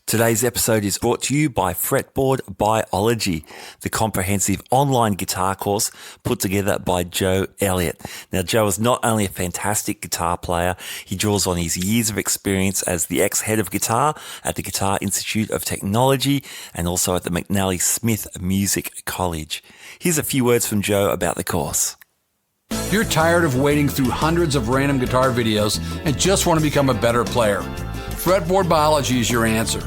Today's episode is brought to you by Fretboard Biology, the comprehensive online guitar course put together by Joe Elliott. Now, Joe is not only a fantastic guitar player, he draws on his years of experience as the ex-head of guitar at the Guitar Institute of Technology and also at the McNally Smith Music College. Here's a few words from Joe about the course. If you're tired of wading through hundreds of random guitar videos and just want to become a better player, Fretboard Biology is your answer.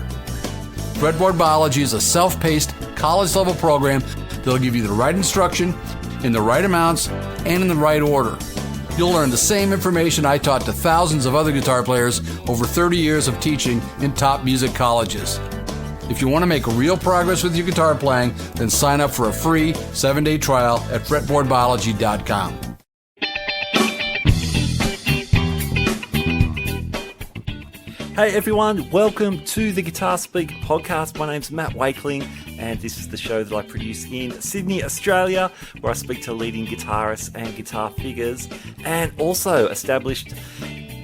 Fretboard Biology is a self-paced, college-level program that'll give you the right instruction, in the right amounts, and in the right order. You'll learn the same information I taught to thousands of other guitar players over 30 years of teaching in top music colleges. If you want to make real progress with your guitar playing, then sign up for a free 7-day trial at fretboardbiology.com. Hey everyone, welcome to the Guitar Speak podcast. My name's Matt Wakeling and this is the show that I produce in Sydney, Australia, where I speak to leading guitarists and guitar figures, and also established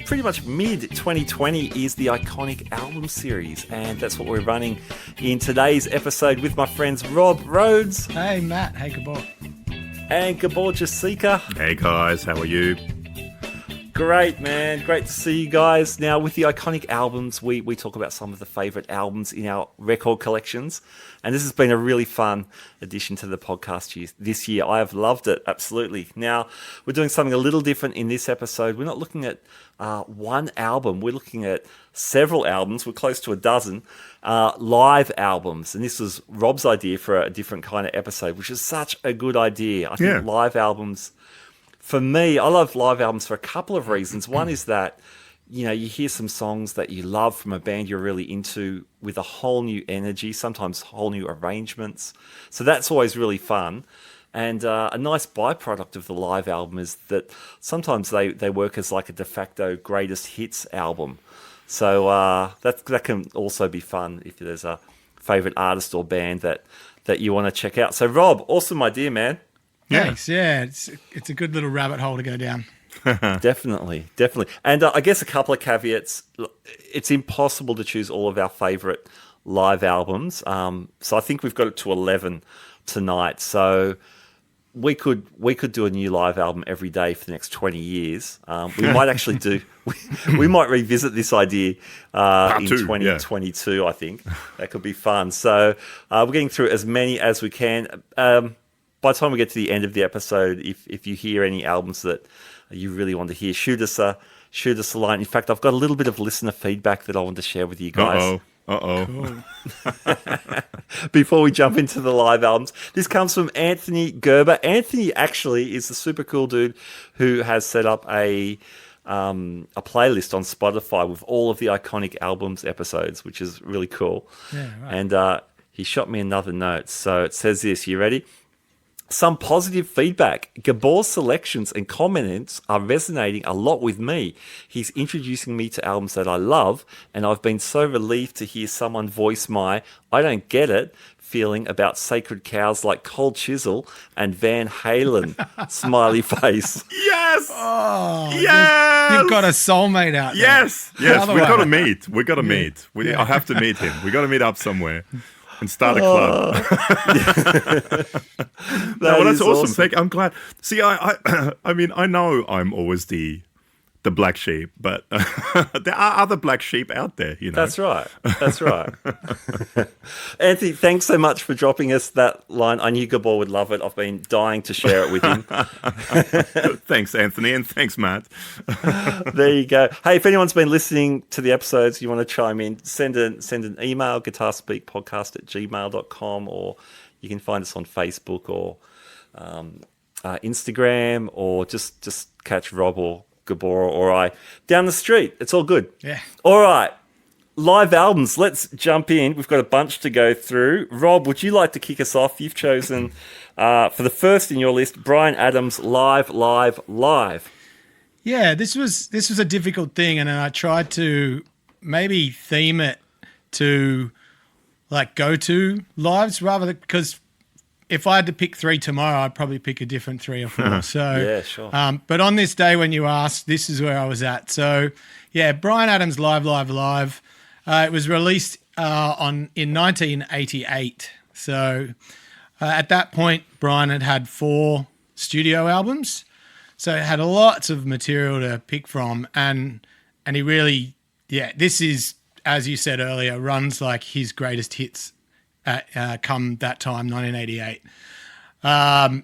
pretty much mid-2020 is the Iconic Album Series, and that's what we're running in today's episode with my friends Rob Rhodes. Hey Matt, hey Gabor. And Gabor Josika. Hey guys, how are you? Great, man. Great to see you guys. Now, with the Iconic Albums, we talk about some of the favourite albums in our record collections. And this has been a really fun addition to the podcast this year. I have loved it, absolutely. Now, we're doing something a little different in this episode. We're not looking at one album. We're looking at several albums. We're close to a dozen live albums. And this was Rob's idea for a different kind of episode, which is such a good idea. I think live albums... For me, I love live albums for a couple of reasons. One is that, you hear some songs that you love from a band you're really into with a whole new energy, sometimes whole new arrangements. So that's always really fun. And a nice byproduct of the live album is that sometimes they work as like a de facto greatest hits album. So that can also be fun if there's a favourite artist or band that you want to check out. So Rob, awesome idea, man. Thanks. Yeah, it's a good little rabbit hole to go down. Definitely. And I guess a couple of caveats. It's impossible to choose all of our favourite live albums. So I think we've got it to 11 tonight. So we could do a new live album every day for the next 20 years. We might actually we might revisit this idea in 2022, I think. That could be fun. So we're getting through as many as we can. By the time we get to the end of the episode, if you hear any albums that you really want to hear, shoot us a line. In fact, I've got a little bit of listener feedback that I want to share with you guys. Cool. Before we jump into the live albums, this comes from Anthony Gerber. Anthony actually is a super cool dude who has set up a playlist on Spotify with all of the Iconic Albums episodes, which is really cool. Yeah, right. And he shot me another note. So it says this. You ready? Some positive feedback. Gabor's selections and comments are resonating a lot with me. He's introducing me to albums that I love, and I've been so relieved to hear someone voice my "I don't get it" feeling about sacred cows like Cold Chisel and Van Halen. Smiley face. Yes! Oh, yes! You've got a soulmate out there. Yes! We've got to meet. I have to meet him. We've got to meet up somewhere. And start a club. That's awesome. I'm glad. See, I mean, I know I'm always the black sheep, but there are other black sheep out there, That's right. Anthony, thanks so much for dropping us that line. I knew Gabor would love it. I've been dying to share it with him. Thanks, Anthony, and thanks, Matt. There you go. Hey, if anyone's been listening to the episodes, you want to chime in, send an email, guitarspeakpodcast@gmail.com, or you can find us on Facebook or Instagram, or just catch Rob or Gabor or I down the street. It's all good. Yeah. All right. Live albums. Let's jump in. We've got a bunch to go through. Rob, would you like to kick us off? You've chosen for the first in your list, Bryan Adams, Live. Yeah, this was a difficult thing, and then I tried to maybe theme it to like go-to lives rather than, because if I had to pick three tomorrow, I'd probably pick a different three or four. So, yeah, sure. But on this day when you asked, this is where I was at. So, yeah, Bryan Adams, Live. It was released in 1988. So at that point, Brian had 4 studio albums. So it had lots of material to pick from. And he really, this is, as you said earlier, runs like his greatest hits come that time, 1988.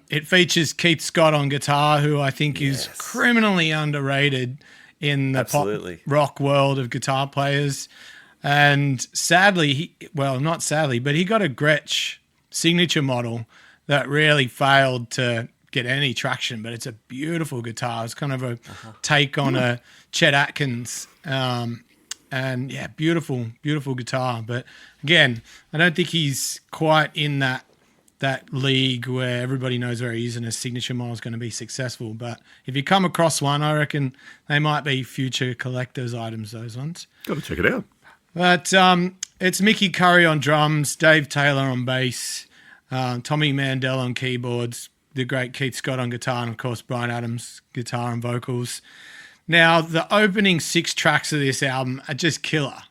It features Keith Scott on guitar, who I think is criminally underrated in the pop rock world of guitar players. And sadly, not sadly, but he got a Gretsch signature model that really failed to get any traction, but it's a beautiful guitar. It's kind of a take on a Chet Atkins. And yeah, beautiful, beautiful guitar. But again, I don't think he's quite in that league where everybody knows where he is and his signature model is going to be successful. But if you come across one, I reckon they might be future collector's items, those ones. Got to check it out. But it's Mickey Curry on drums, Dave Taylor on bass, Tommy Mandel on keyboards, the great Keith Scott on guitar, and of course Bryan Adams guitar and vocals. Now, the opening 6 tracks of this album are just killer.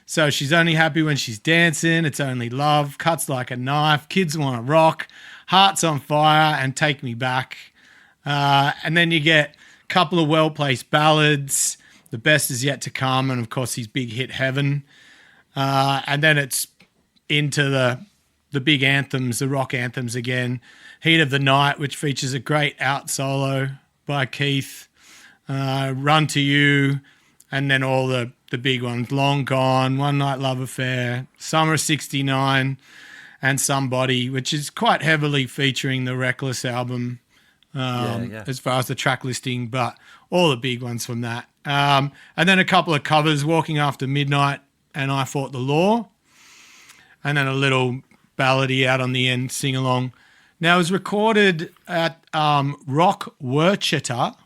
So She's Only Happy When She's Dancing, It's Only Love, Cuts Like a Knife, Kids Wanna Rock, Hearts on Fire, and Take Me Back. And then you get a couple of well-placed ballads, The Best Is Yet to Come, and of course his big hit Heaven. And then it's into the big anthems, the rock anthems again. Heat of the Night, which features a great out solo by Keith. Run to You, and then all the big ones, Long Gone, One Night Love Affair, Summer 69, and Somebody, which is quite heavily featuring the Reckless album as far as the track listing, but all the big ones from that. And then a couple of covers, Walking After Midnight and I Fought the Law, and then a little ballady out on the end, Sing Along. Now, it was recorded at Rock Werchetta,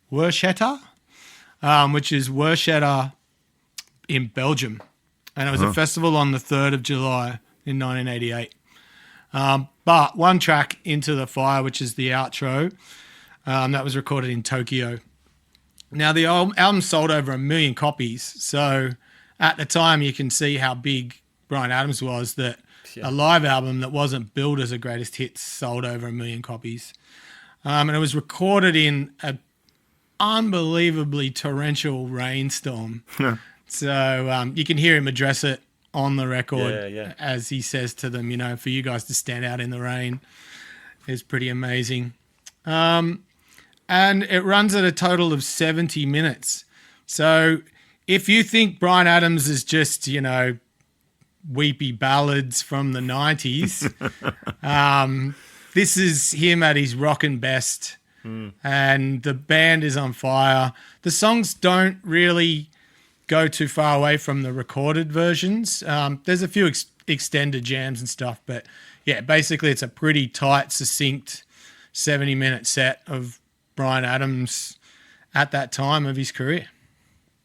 which is Werchetta in Belgium. And it was a festival on the 3rd of July in 1988. But one track, Into the Fire, which is the outro, that was recorded in Tokyo. Now, the album sold over 1 million copies. So at the time, you can see how big Bryan Adams was, that a live album that wasn't billed as a greatest hits sold over 1 million copies. And it was recorded in an unbelievably torrential rainstorm. So you can hear him address it on the record as he says to them, for you guys to stand out in the rain is pretty amazing. And it runs at a total of 70 minutes. So if you think Bryan Adams is just, weepy ballads from the 90s, this is him at his rockin' best. And the band is on fire. The songs don't really go too far away from the recorded versions. There's a few extended jams and stuff, but yeah, basically it's a pretty tight, succinct 70-minute set of Bryan Adams at that time of his career.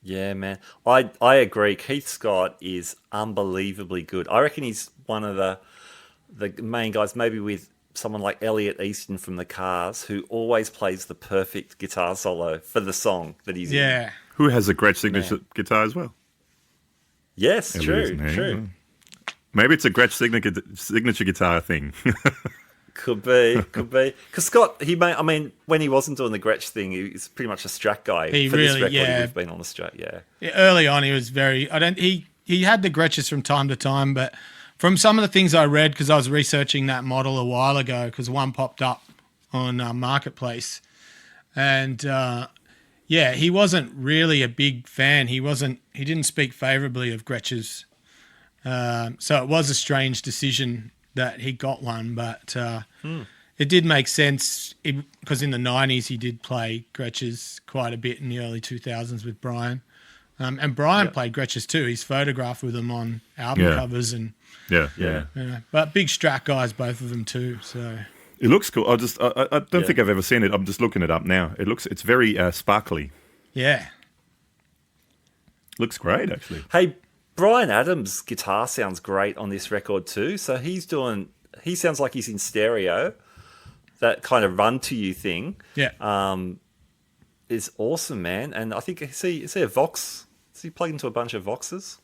Yeah, man. I agree. Keith Scott is unbelievably good. I reckon he's one of the main guys, maybe with someone like Elliott Easton from the Cars, who always plays the perfect guitar solo for the song that he's in. Who has a Gretsch signature guitar as well? Yes, true. Maybe it's a Gretsch signature guitar thing. Could be. Because Scott, when he wasn't doing the Gretsch thing, he was pretty much a Strat guy. For this record, he's been on the Strat, Early on, he was he had the Gretches from time to time, but from some of the things I read, because I was researching that model a while ago, because one popped up on Marketplace, and he wasn't really a big fan. He didn't speak favourably of Gretches, so it was a strange decision that he got one, but it did make sense because in the 90s he did play Gretches quite a bit in the early 2000s with Brian. And Brian played Gretches too. He's photographed with them on album covers and but big Strat guys, both of them too. So it looks cool. I don't think I've ever seen it. I'm just looking it up now. It's very sparkly. Yeah, looks great actually. Hey, Bryan Adams' guitar sounds great on this record too. So he sounds like he's in stereo. That kind of Run to You thing, is awesome, man. And I think is he a Vox Is he plugged into a bunch of Voxes?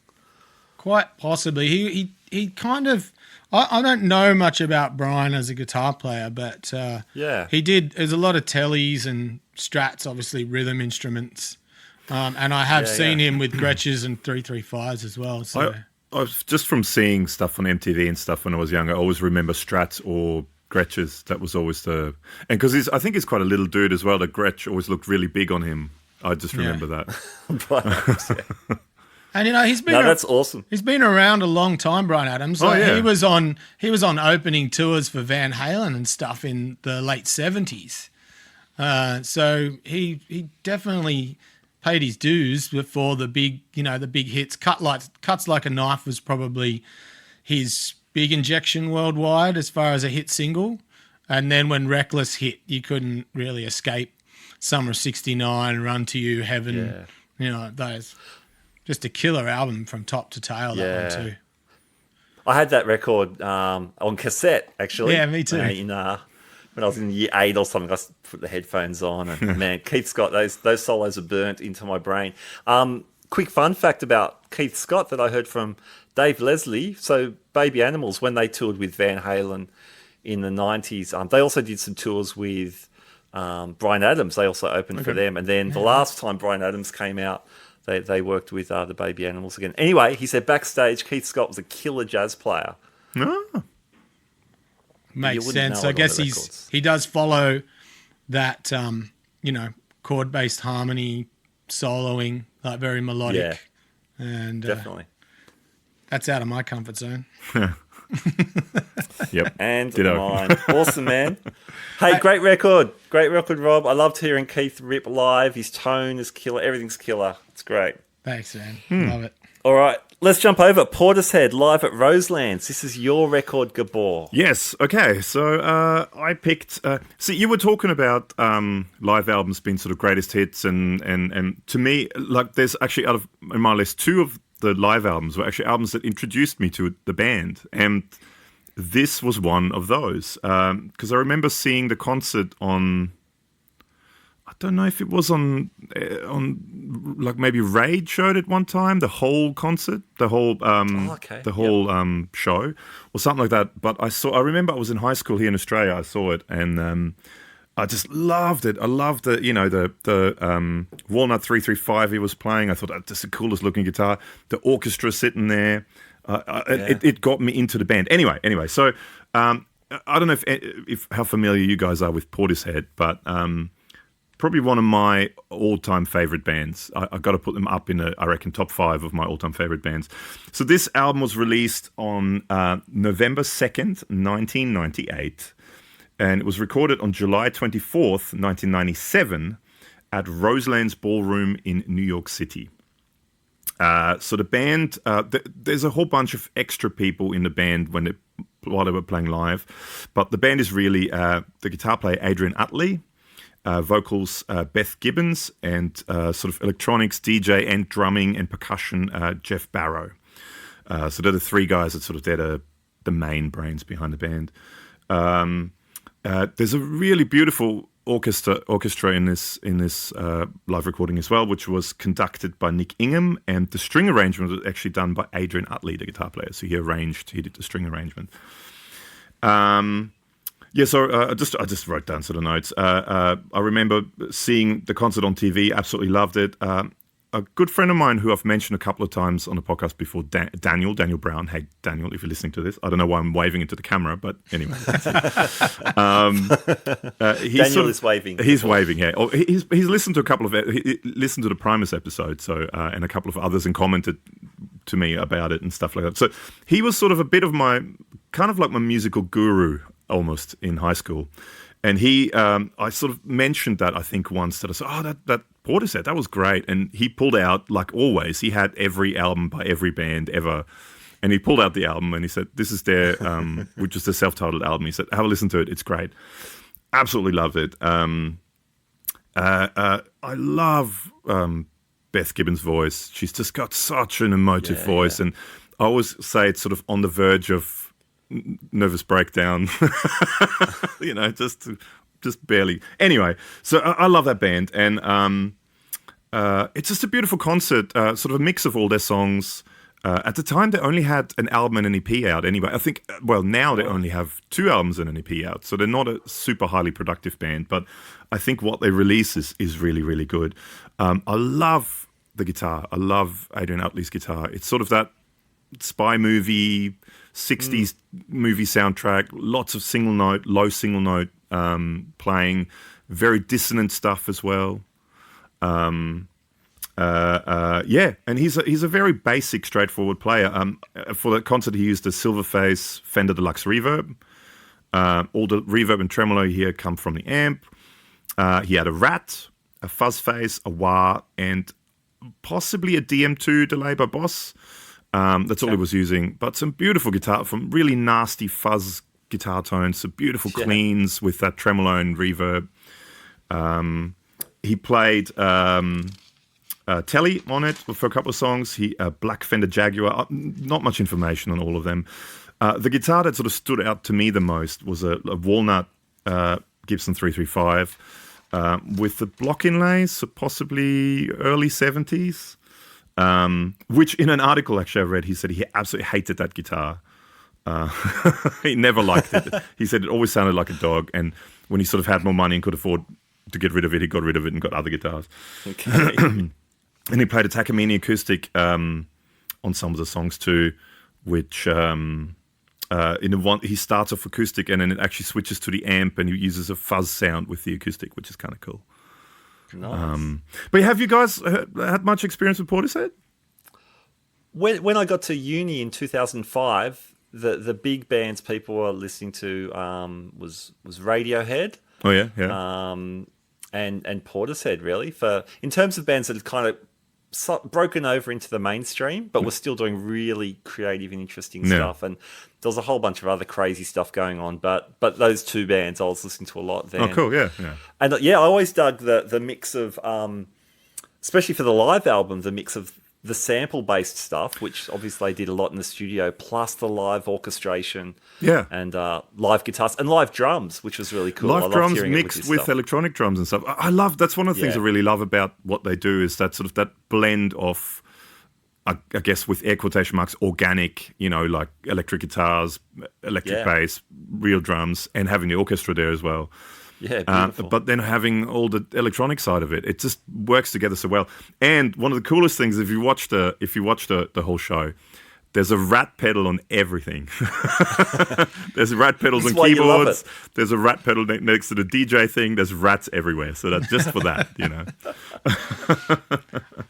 Quite possibly. He kind of. I don't know much about Brian as a guitar player, but he did. There's a lot of tellies and Strats, obviously rhythm instruments, and I have seen him with Gretches and 335s as well. So I was just from seeing stuff on MTV and stuff when I was younger. I always remember Strats or Gretches. That was always and because I think he's quite a little dude as well. The Gretsch always looked really big on him. I just remember that. And he's been that's awesome. He's been around a long time, Brian Adams. He was on opening tours for Van Halen and stuff in the late 70s. So he definitely paid his dues before the big hits. Cuts Like a Knife was probably his big injection worldwide as far as a hit single. And then when Reckless hit, you couldn't really escape Summer of '69, Run to You, Heaven. Those. Just a killer album from top to tail, that one too. I had that record on cassette, actually. Yeah, me too. When I was in year 8 or something, I put the headphones on, and man, Keith Scott, those solos are burnt into my brain. Quick fun fact about Keith Scott that I heard from Dave Leslie. So Baby Animals, when they toured with Van Halen in the 90s, they also did some tours with Bryan Adams. They also opened for them. And then the last time Bryan Adams came out, they worked with the Baby Animals again. Anyway, he said backstage, Keith Scott was a killer jazz player. Oh. Makes sense. I guess he does follow that, chord-based harmony, soloing, like very melodic. Yeah, and definitely. That's out of my comfort zone. Yep. And mine. Awesome, man. Hey, great record, Rob. I loved hearing Keith rip live. His tone is killer. Everything's killer. It's great. Thanks, man. Love it. All right, let's jump over. Portishead live at Roselands. This is your record, Gabor. Yes. Okay. So I picked. See, you were talking about live albums being sort of greatest hits, and to me, like, there's actually in my list 2 of the live albums were actually albums that introduced me to the band, and this was one of those. Because I remember seeing the concert on. I don't know if it was on like maybe Raid showed it one time, the whole concert, the whole show or something like that. But I remember I was in high school here in Australia. I saw it and I just loved it. I loved the Walnut 335 he was playing. I thought that's just the coolest looking guitar. The orchestra sitting there, it got me into the band. Anyway. So I don't know if how familiar you guys are with Portishead, but probably one of my all-time favorite bands. I got to put them up in I reckon top 5 of my all-time favorite bands. So this album was released on November 2nd, 1998, and it was recorded on July 24th, 1997, at Roselands Ballroom in New York City. So the band, there's a whole bunch of extra people in the band while they were playing live, but the band is really the guitar player Adrian Utley, vocals Beth Gibbons, and sort of electronics, DJ, and drumming and percussion Jeff Barrow. So they're the 3 guys that sort of they're the main brains behind the band. There's a really beautiful orchestra in this live recording as well, which was conducted by Nick Ingham, and the string arrangement was actually done by Adrian Utley, the guitar player. So he did the string arrangement. So I just wrote down sort of notes. I remember seeing the concert on TV, absolutely loved it. A good friend of mine who I've mentioned a couple of times on the podcast before, Daniel Brown. Hey, Daniel, if you're listening to this. I don't know why I'm waving into the camera, but anyway. Daniel is waving. He's waving, yeah. He's listened to a couple of... He listened to the Primus episode, and a couple of others, and commented to me about it and stuff like that. So he was sort of a bit of my... kind of like my musical guru, almost, in high school. And I sort of mentioned that, I think, once, that I said, that Portishead, that was great. And he pulled out, like always, he had every album by every band ever. And he pulled out the album and he said, this is their, which is the self-titled album. He said, have a listen to it. It's great. Absolutely loved it. I love Beth Gibbons' voice. She's just got such an emotive voice. Yeah. And I always say it's sort of on the verge of nervous breakdown, just barely. Anyway, so I love that band, and it's just a beautiful concert, sort of a mix of all their songs. At the time, they only had an album and an EP out anyway. I think, now they only have 2 albums and an EP out, so they're not a super highly productive band, but I think what they release is really, really good. I love the guitar. I love Adrian Utley's guitar. It's sort of that spy movie, 60s movie soundtrack, lots of low single note playing, very dissonant stuff as well. And he's a very basic, straightforward player. For the concert, he used a Silverface Fender Deluxe reverb. All the reverb and tremolo here come from the amp. He had a Rat, a Fuzz Face, a Wah, and possibly a DM2 delay by Boss. That's all he was using. But some beautiful guitar from really nasty fuzz guitar tones, some beautiful cleans with that tremolo and reverb. He played Telly on it for a couple of songs. Black Fender Jaguar. Not much information on all of them. The guitar that sort of stood out to me the most was a walnut Gibson 335 with the block inlays, so possibly early 70s. Which in an article actually I read, he said he absolutely hated that guitar. He never liked it. He said it always sounded like a dog, and when he sort of had more money and could afford to get rid of it, he got rid of it and got other guitars. Okay. And he played a Takamine acoustic on some of the songs too, which he starts off acoustic and then it actually switches to the amp, and he uses a fuzz sound with the acoustic, which is kind of cool. Nice. But have you guys had much experience with Portishead? When I got to uni in 2005, the big bands people were listening to was Radiohead. Oh yeah. And Portishead, really, in terms of bands that had kind of broken over into the mainstream, but were still doing really creative and interesting stuff. And there was a whole bunch of other crazy stuff going on, but those 2 bands I was listening to a lot then. Oh, cool, yeah. And I always dug the mix of, especially for the live album, the mix of the sample-based stuff, which obviously they did a lot in the studio, plus the live orchestration, and live guitars and live drums, which was really cool. Live drums mixed with electronic drums and stuff. I love that's one of the things I really love about what they do is that sort of that blend of, I guess with air quotation marks, organic, like electric guitars, electric bass, real drums, and having the orchestra there as well. Yeah, beautiful. But then having all the electronic side of it, it just works together so well. And one of the coolest things, if you watch the whole show, there's a Rat pedal on everything. There's Rat pedals on keyboards. There's a Rat pedal next to the DJ thing. There's rats everywhere. So that's just for that,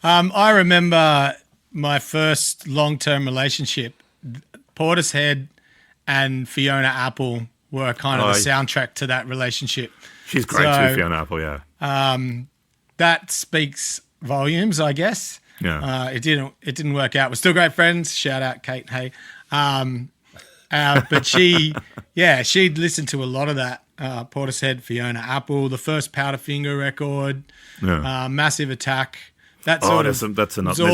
I remember my first long-term relationship. Portishead and Fiona Apple were kind of the soundtrack to that relationship. She's great too, Fiona Apple, yeah. That speaks volumes, I guess. Yeah. It didn't work out. We're still great friends. Shout out Kate Hay. But she'd listened to a lot of that. Portishead, Fiona Apple, the first Powderfinger record, Massive Attack. That's all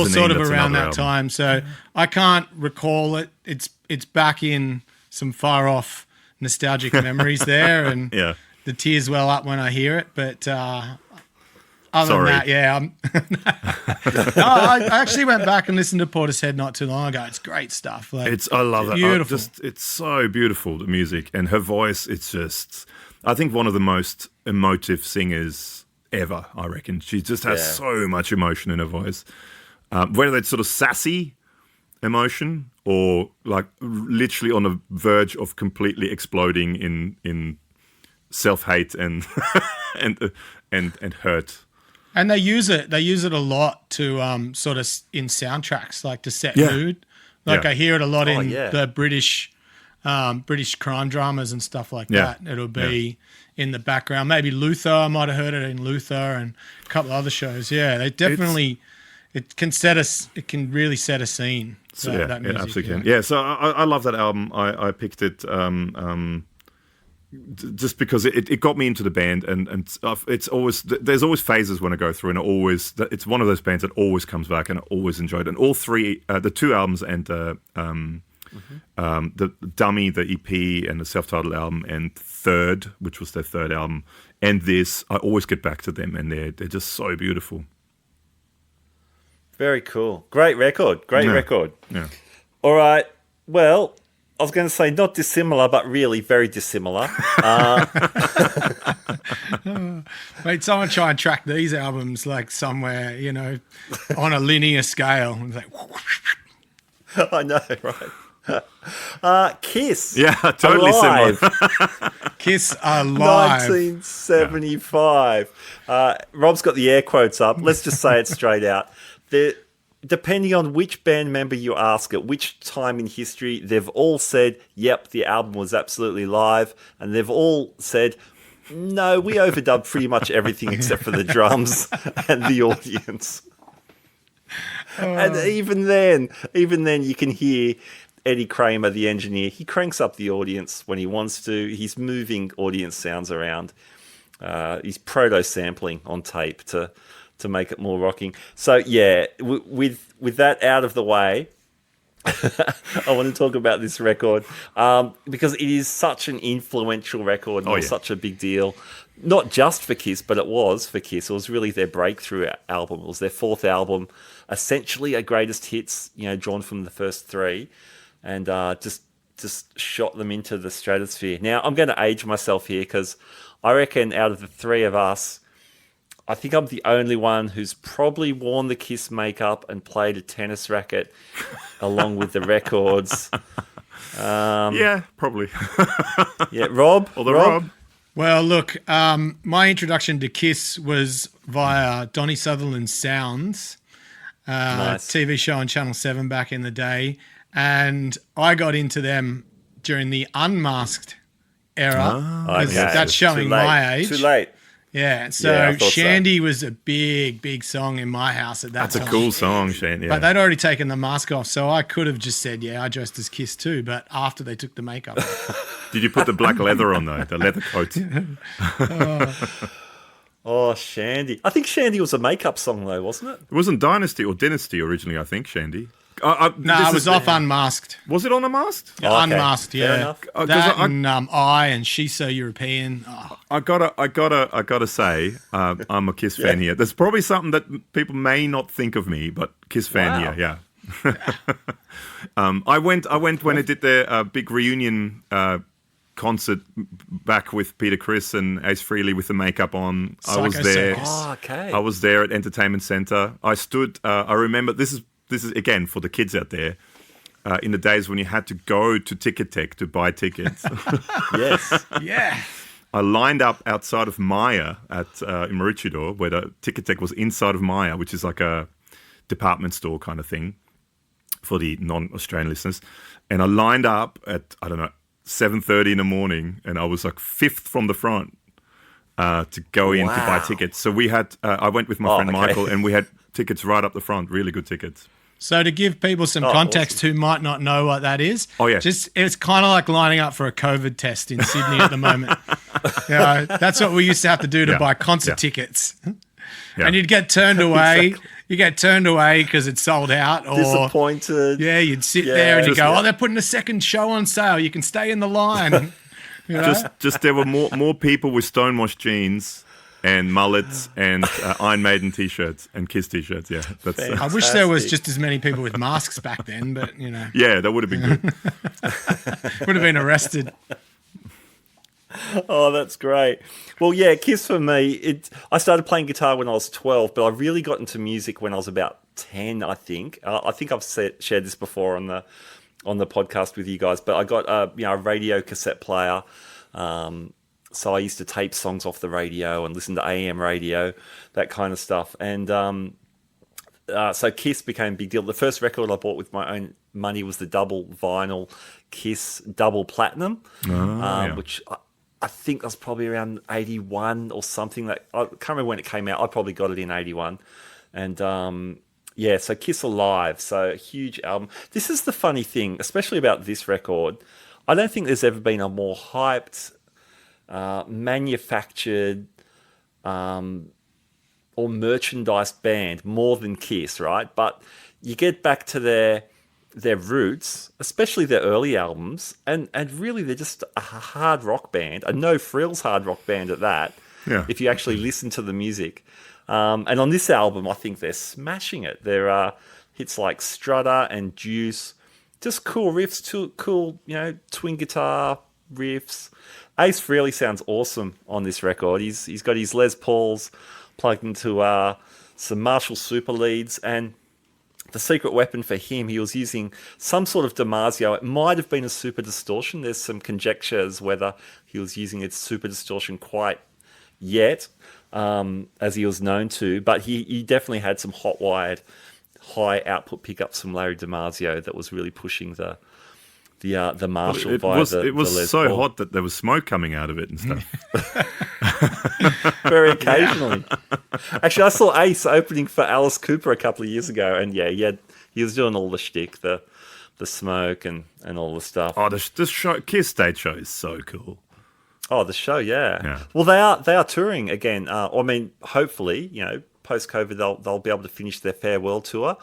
sort of around that time. So I can't recall it. It's back in some far off nostalgic memories there, and the tears well up when I hear it. But other than that, no, I actually went back and listened to Portishead not too long ago. It's great stuff. I love it. Beautiful. It's so beautiful, the music, and her voice. It's just, I think, one of the most emotive singers ever. I reckon she just has so much emotion in her voice, whether it's sort of sassy emotion or like literally on the verge of completely exploding in self-hate and and hurt. And they use it a lot to sort of in soundtracks, like to set mood. Like I hear it a lot in the British crime dramas and stuff like that. It'll be in the background. Maybe Luther, I might have heard it in Luther and a couple of other shows. Yeah, they definitely it can really set a scene. So, that music, absolutely can. Yeah, so I love that album. I picked it just because it got me into the band, and it's always, there's always phases when I go through, and it's one of those bands that always comes back, and I always enjoyed it. And all 3, the 2 albums and the Dummy, the EP, and the self-titled album, and Third, which was their 3rd album, and this, I always get back to them, and they're just so beautiful. Very cool. Great record. Great record. Yeah. All right. Well, I was going to say not dissimilar, but really very dissimilar. Wait, someone try and track these albums like somewhere, on a linear scale. It's like, I know, right? Kiss. Yeah, totally Alive. similar. Kiss Alive. 1975. Rob's got the air quotes up. Let's just say it straight out. Depending on which band member you ask at which time in history, they've all said, yep, the album was absolutely live. And they've all said, no, we overdubbed pretty much everything except for the drums and the audience. And even then, you can hear Eddie Kramer, the engineer. He cranks up the audience when he wants to. He's moving audience sounds around. He's proto-sampling on tape to make it more rocking. So, yeah, with that out of the way, I want to talk about this record because it is such an influential record and such a big deal. Not just for Kiss, but it was for Kiss. It was really their breakthrough album. It was their fourth album, essentially a greatest hits, drawn from the first three, and just shot them into the stratosphere. Now, I'm going to age myself here because I reckon out of the three of us, I think I'm the only one who's probably worn the Kiss makeup and played a tennis racket along with the records. Yeah, probably. Yeah, Rob? Rob? Well, look, my introduction to Kiss was via Donny Sutherland's Sounds, Nice. TV show on Channel 7 back in the day. And I got into them during the Unmasked era. Okay. That's showing Too late. my age. Too late. Yeah, so Yeah, I thought so. Shandy was a big, big song in my house at that That's time. a cool song, Shane. Yeah. But they'd already taken the mask off, so I could have just said, yeah, I dressed as Kiss too, but after they took the makeup off. Did you put the black leather on, though? The leather coat? Oh, Shandy. I think Shandy was a makeup song, though, wasn't it? It wasn't Dynasty or Dynasty originally, I think, Shandy. No, it was off Unmasked. Was it on Unmasked? Yeah, Okay. Unmasked, Fair yeah. enough. That and I and She's So European. Oh. I gotta say, I'm a Kiss fan here. There's probably something that people may not think of me, but Kiss fan Wow. here, yeah. I went when they did their big reunion concert back with Peter Criss and Ace Frehley with the makeup on. I was there. Psycho Circus. Oh, okay. I was there at Entertainment Centre. I stood. I remember this is again for the kids out there. In the days when you had to go to Ticket Tech to buy tickets. Yes. Yeah. I lined up outside of Maya in Maroochydore, where the Ticket Tech was inside of Maya, which is like a department store kind of thing for the non-Australian listeners. And I lined up at, 7:30 in the morning, and I was like fifth from the front to go in to buy tickets. So we had, I went with my friend Michael, and we had tickets right up the front, really good tickets. So to give people some context who might not know what that is, it's kind of like lining up for a COVID test in Sydney at the moment. That's what we used to have to do to buy concert tickets. Yeah. And you'd get turned away. Exactly. You get turned away because it's sold out. Or, disappointed. Yeah, you'd sit there and you go, they're putting a second show on sale. You can stay in the line. Just there were more people with stonewashed jeans and mullets and Iron Maiden T-shirts and Kiss T-shirts. Yeah, that's. I wish there was just as many people with masks back then, but Yeah, that would have been good. Would have been arrested. Oh, that's great. Well, yeah, Kiss for me, I started playing guitar when I was 12, but I really got into music when I was about 10, I think. I think I've shared this before on the podcast with you guys, but I got a radio cassette player. So I used to tape songs off the radio and listen to AM radio, that kind of stuff. And so Kiss became a big deal. The first record I bought with my own money was the double vinyl Kiss Double Platinum, which I think that's probably around 81 or something. I can't remember when it came out. I probably got it in 81. And so Kiss Alive, so a huge album. This is the funny thing, especially about this record. I don't think there's ever been a more hyped, manufactured, or merchandised band more than Kiss, right? But you get back to their roots, especially their early albums, and really they're just a hard rock band, a no frills hard rock band at that. Yeah. If you actually listen to the music, And on this album, I think they're smashing it. There are hits like Strutter and Juice, just cool riffs, cool, twin guitar riffs. Ace really sounds awesome on this record. He's got his Les Pauls plugged into some Marshall Super leads, and the secret weapon for him, he was using some sort of Damasio. It might have been a super distortion. There's some conjecture as whether he was using its super distortion quite yet, as he was known to, but he definitely had some hot-wired, high output pickups from Larry Damasio that was really pushing the Marshall it via was, the It was Les so Paul. hot that there was smoke coming out of it and stuff. Very occasionally. Actually, I saw Ace opening for Alice Cooper a couple of years ago, and he was doing all the shtick, the smoke and all the stuff. Oh, this show, Kiss stage show is so cool. Oh, the show, yeah. Yeah. Well, they are touring again. Hopefully, post COVID, they'll be able to finish their farewell tour.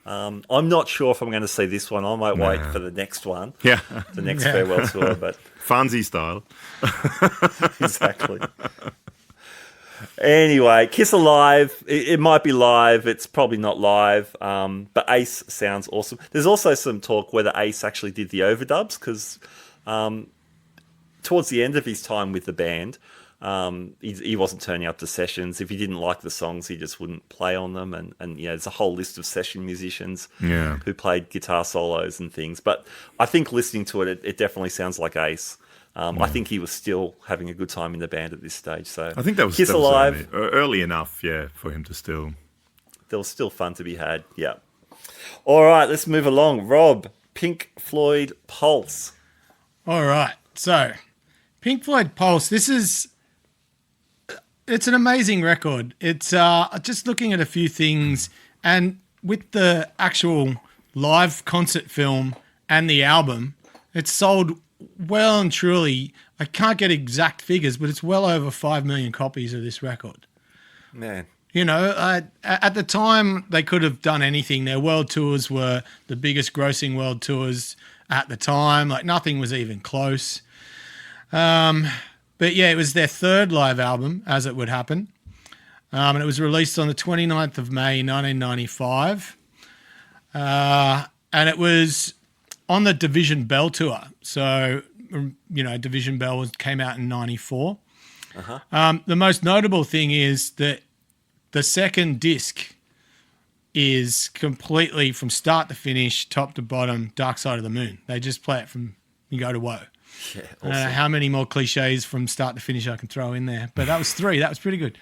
I'm not sure if I'm going to see this one. I might wait for the next one. Yeah. The next farewell tour, but Fonzie style. exactly. Anyway, Kiss Alive. It might be live. It's probably not live. But Ace sounds awesome. There's also some talk whether Ace actually did the overdubs because towards the end of his time with the band, he wasn't turning up to sessions. If he didn't like the songs, he just wouldn't play on them. And there's a whole list of session musicians who played guitar solos and things. But I think listening to it definitely sounds like Ace. I think he was still having a good time in the band at this stage. So I think that was Kiss Alive. early enough, for him to still. There was still fun to be had. Yeah. All right, let's move along. Rob, Pink Floyd Pulse. All right. So, Pink Floyd Pulse, it's an amazing record. It's just looking at a few things, and with the actual live concert film and the album, it's sold well and truly. I can't get exact figures, but it's well over 5 million copies of this record. Man. At the time, they could have done anything. Their world tours were the biggest grossing world tours at the time. Like, nothing was even close. But yeah, it was their third live album, as it would happen. And it was released on the 29th of May, 1995. And it was on the Division Bell tour. So, Division Bell came out in 94. The most notable thing is that the second disc is completely from start to finish, top to bottom, Dark Side of the Moon. They just play it from you go to woe. Yeah, I don't know how many more cliches from start to finish I can throw in there, but that was 3. That was pretty good.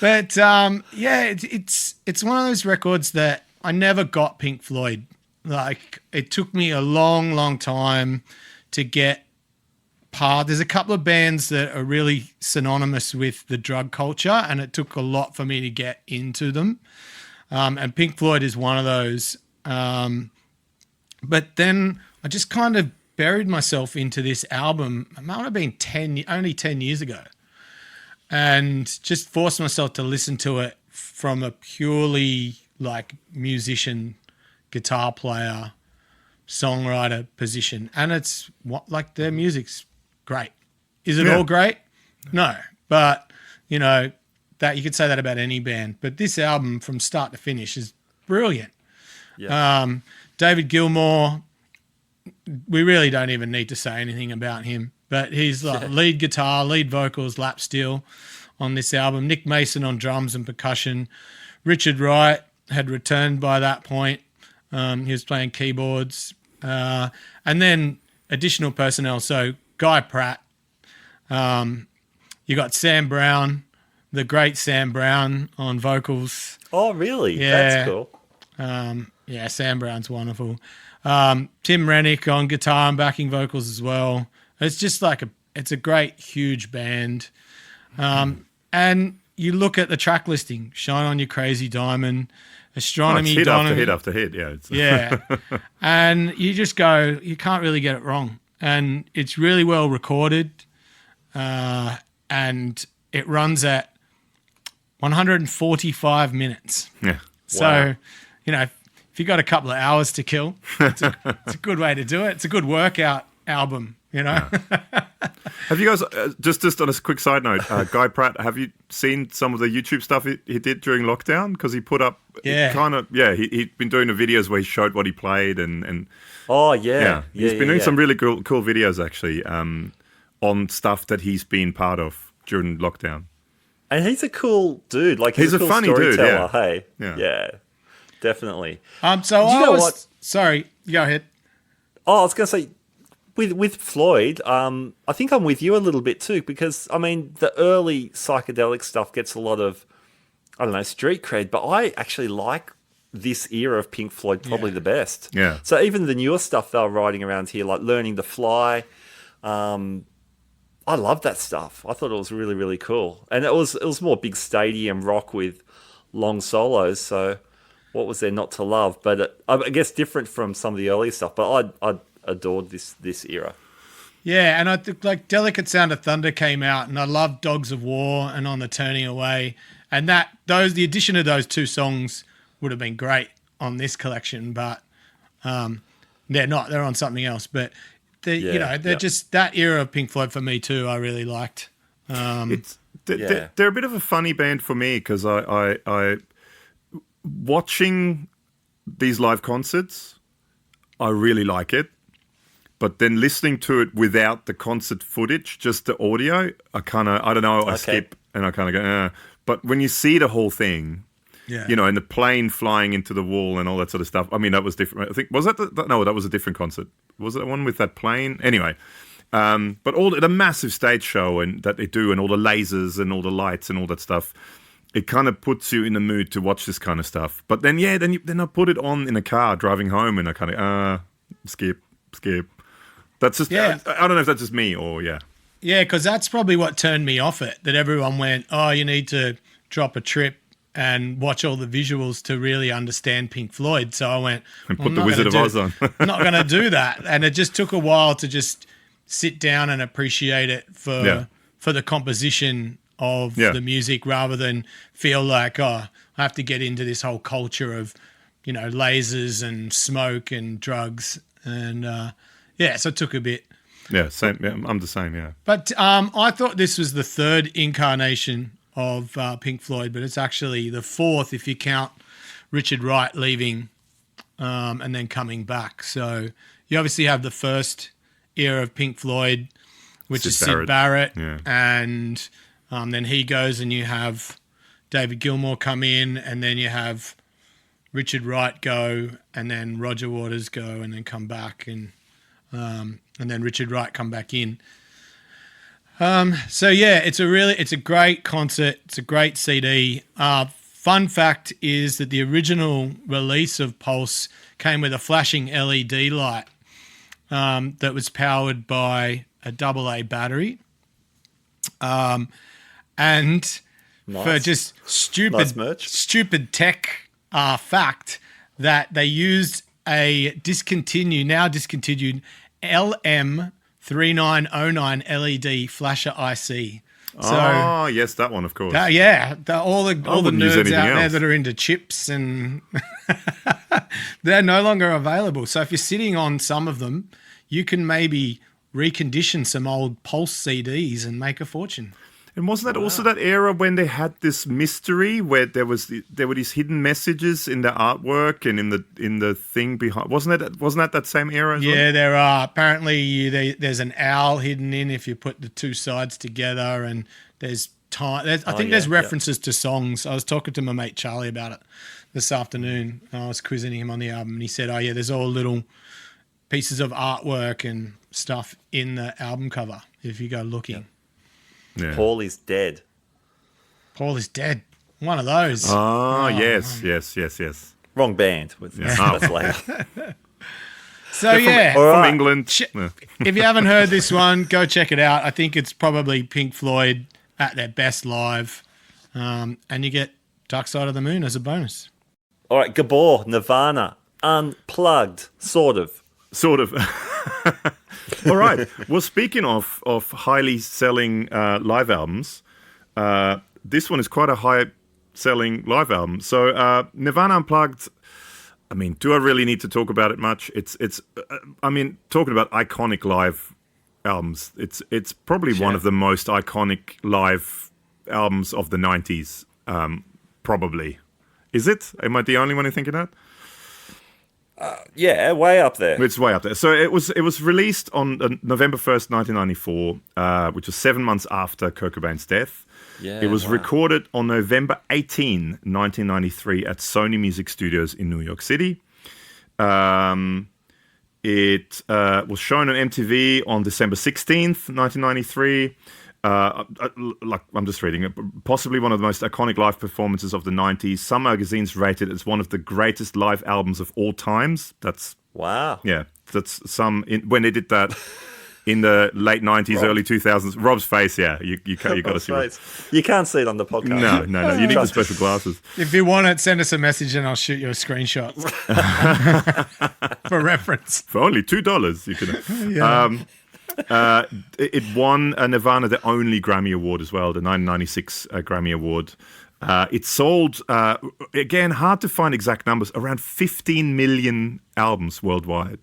But it's one of those records that I never got Pink Floyd. Like, it took me a long, long time to get past. There's a couple of bands that are really synonymous with the drug culture, and it took a lot for me to get into them. And Pink Floyd is one of those. But then I just kind of buried myself into this album. It might have been only 10 years ago. And just forced myself to listen to it from a purely like musician, guitar player, songwriter position. And it's their music's great. Is it all great? No. But, that you could say that about any band. But this album from start to finish is brilliant. Yeah. David Gilmour, we really don't even need to say anything about him, but he's like lead guitar, lead vocals, lap steel on this album. Nick Mason on drums and percussion. Richard Wright had returned by that point. He was playing keyboards. And then additional personnel. So Guy Pratt. You got Sam Brown, the great Sam Brown on vocals. Oh, really? Yeah. That's cool. Sam Brown's wonderful. Tim Rennick on guitar and backing vocals as well. It's just it's a great, huge band. And you look at the track listing, Shine On You Crazy Diamond, Astronomy, hit Donomy. after hit. Yeah. Yeah. And you just go, you can't really get it wrong. And it's really well recorded. And it runs at 145 minutes. Yeah. So, if you got a couple of hours to kill, it's a good way to do it. It's a good workout album. you know. Have you guys, just on a quick side note, Guy Pratt, have you seen some of the YouTube stuff he did during lockdown? Because he put up, he'd been doing the videos where he showed what he played and Oh, yeah. He's been doing some really cool videos, actually, on stuff that he's been part of during lockdown. And he's a cool dude. Like, he's a cool funny dude, storyteller, yeah. hey? Yeah. Definitely. So you know what? Sorry, go ahead. Oh, I was going to say, with Floyd, I think I'm with you a little bit too, because, I mean, the early psychedelic stuff gets a lot of, I don't know, street cred, but I actually like this era of Pink Floyd probably the best. Yeah. So even the newer stuff they were writing around here, like Learning to Fly, I love that stuff. I thought it was really, really cool. And it was more big stadium rock with long solos, so what was there not to love? But I guess different from some of the earlier stuff, but I adored this era. Yeah, and I think like Delicate Sound of Thunder came out, and I loved Dogs of War and On the Turning Away, and the addition of those two songs would have been great on this collection, but they're not. They're on something else. But they're just that era of Pink Floyd for me too. I really liked. They're a bit of a funny band for me because I watching these live concerts, I really like it. But then listening to it without the concert footage, just the audio, I don't know, I skip and I kind of go, But when you see the whole thing, and the plane flying into the wall and all that sort of stuff, I mean, that was different. I think, was that no, that was a different concert. Was that one with that plane? Anyway, but the massive stage show and that they do and all the lasers and all the lights and all that stuff, it kind of puts you in the mood to watch this kind of stuff. But then, then I put it on in a car driving home and I kind of, skip. That's just, I don't know if that's just me or, Yeah, because that's probably what turned me off it, that everyone went, oh, you need to drop a trip and watch all the visuals to really understand Pink Floyd. So I went, and put the Wizard of Oz on. I'm not going to do that. And it just took a while to just sit down and appreciate it for the composition of the music rather than feel like, I have to get into this whole culture of, lasers and smoke and drugs. And, so it took a bit. Yeah, same. Yeah, I'm the same, yeah. But I thought this was the third incarnation of Pink Floyd, but it's actually the fourth if you count Richard Wright leaving and then coming back. So you obviously have the first era of Pink Floyd, which is Sid Barrett. Yeah. And then he goes and you have David Gilmour come in, and then you have Richard Wright go, and then Roger Waters go, and then come back, and then Richard Wright come back in. It's a great concert. It's a great CD. Fun fact is that the original release of Pulse came with a flashing LED light that was powered by a AA battery. And for just stupid tech fact that they used a now discontinued LM3909 LED flasher IC. So, yes, that one, of course. All the nerds out there that are into chips, and they're no longer available. So if you're sitting on some of them, you can maybe recondition some old Pulse CDs and make a fortune. And wasn't that also that era when they had this mystery where there were these hidden messages in the artwork and in the thing behind? Wasn't that same era as well? Yeah, there are. Apparently, there's an owl hidden in if you put the two sides together, and there's time. I think there's references to songs. I was talking to my mate Charlie about it this afternoon. I was quizzing him on the album, and he said, there's all little pieces of artwork and stuff in the album cover if you go looking. Yeah. Paul is dead. Paul is dead. One of those. Yes. Wrong band. That's later. So, from England. If you haven't heard this one, go check it out. I think it's probably Pink Floyd at their best live. And you get Dark Side of the Moon as a bonus. All right, Gabor, Nirvana, Unplugged, sort of. All right. Well, speaking of highly selling live albums, this one is quite a high-selling live album. So Nirvana Unplugged, I mean, do I really need to talk about it much? It's talking about iconic live albums. It's probably one of the most iconic live albums of the 90s, probably. Is it? Am I the only one who thinking that? Yeah, way up there. It's way up there. So it was released on November 1st, 1994, which was 7 months after Kurt Cobain's death. Yeah, it was recorded on November 18, 1993 at Sony Music Studios in New York City. It was shown on MTV on December 16th, 1993. I'm just reading it. Possibly one of the most iconic live performances of the 90s. Some magazines rate it as one of the greatest live albums of all times. Wow. Yeah, that's when they did that in the late 90s, early 2000s. Rob's face, yeah, you got to see it. You can't see it on the podcast. No. You need the special glasses. If you want it, send us a message and I'll shoot you a screenshot for reference. For only $2, you can. It won Nirvana the only Grammy Award as well, the 1996 Grammy Award. It sold, again, hard to find exact numbers, around 15 million albums worldwide,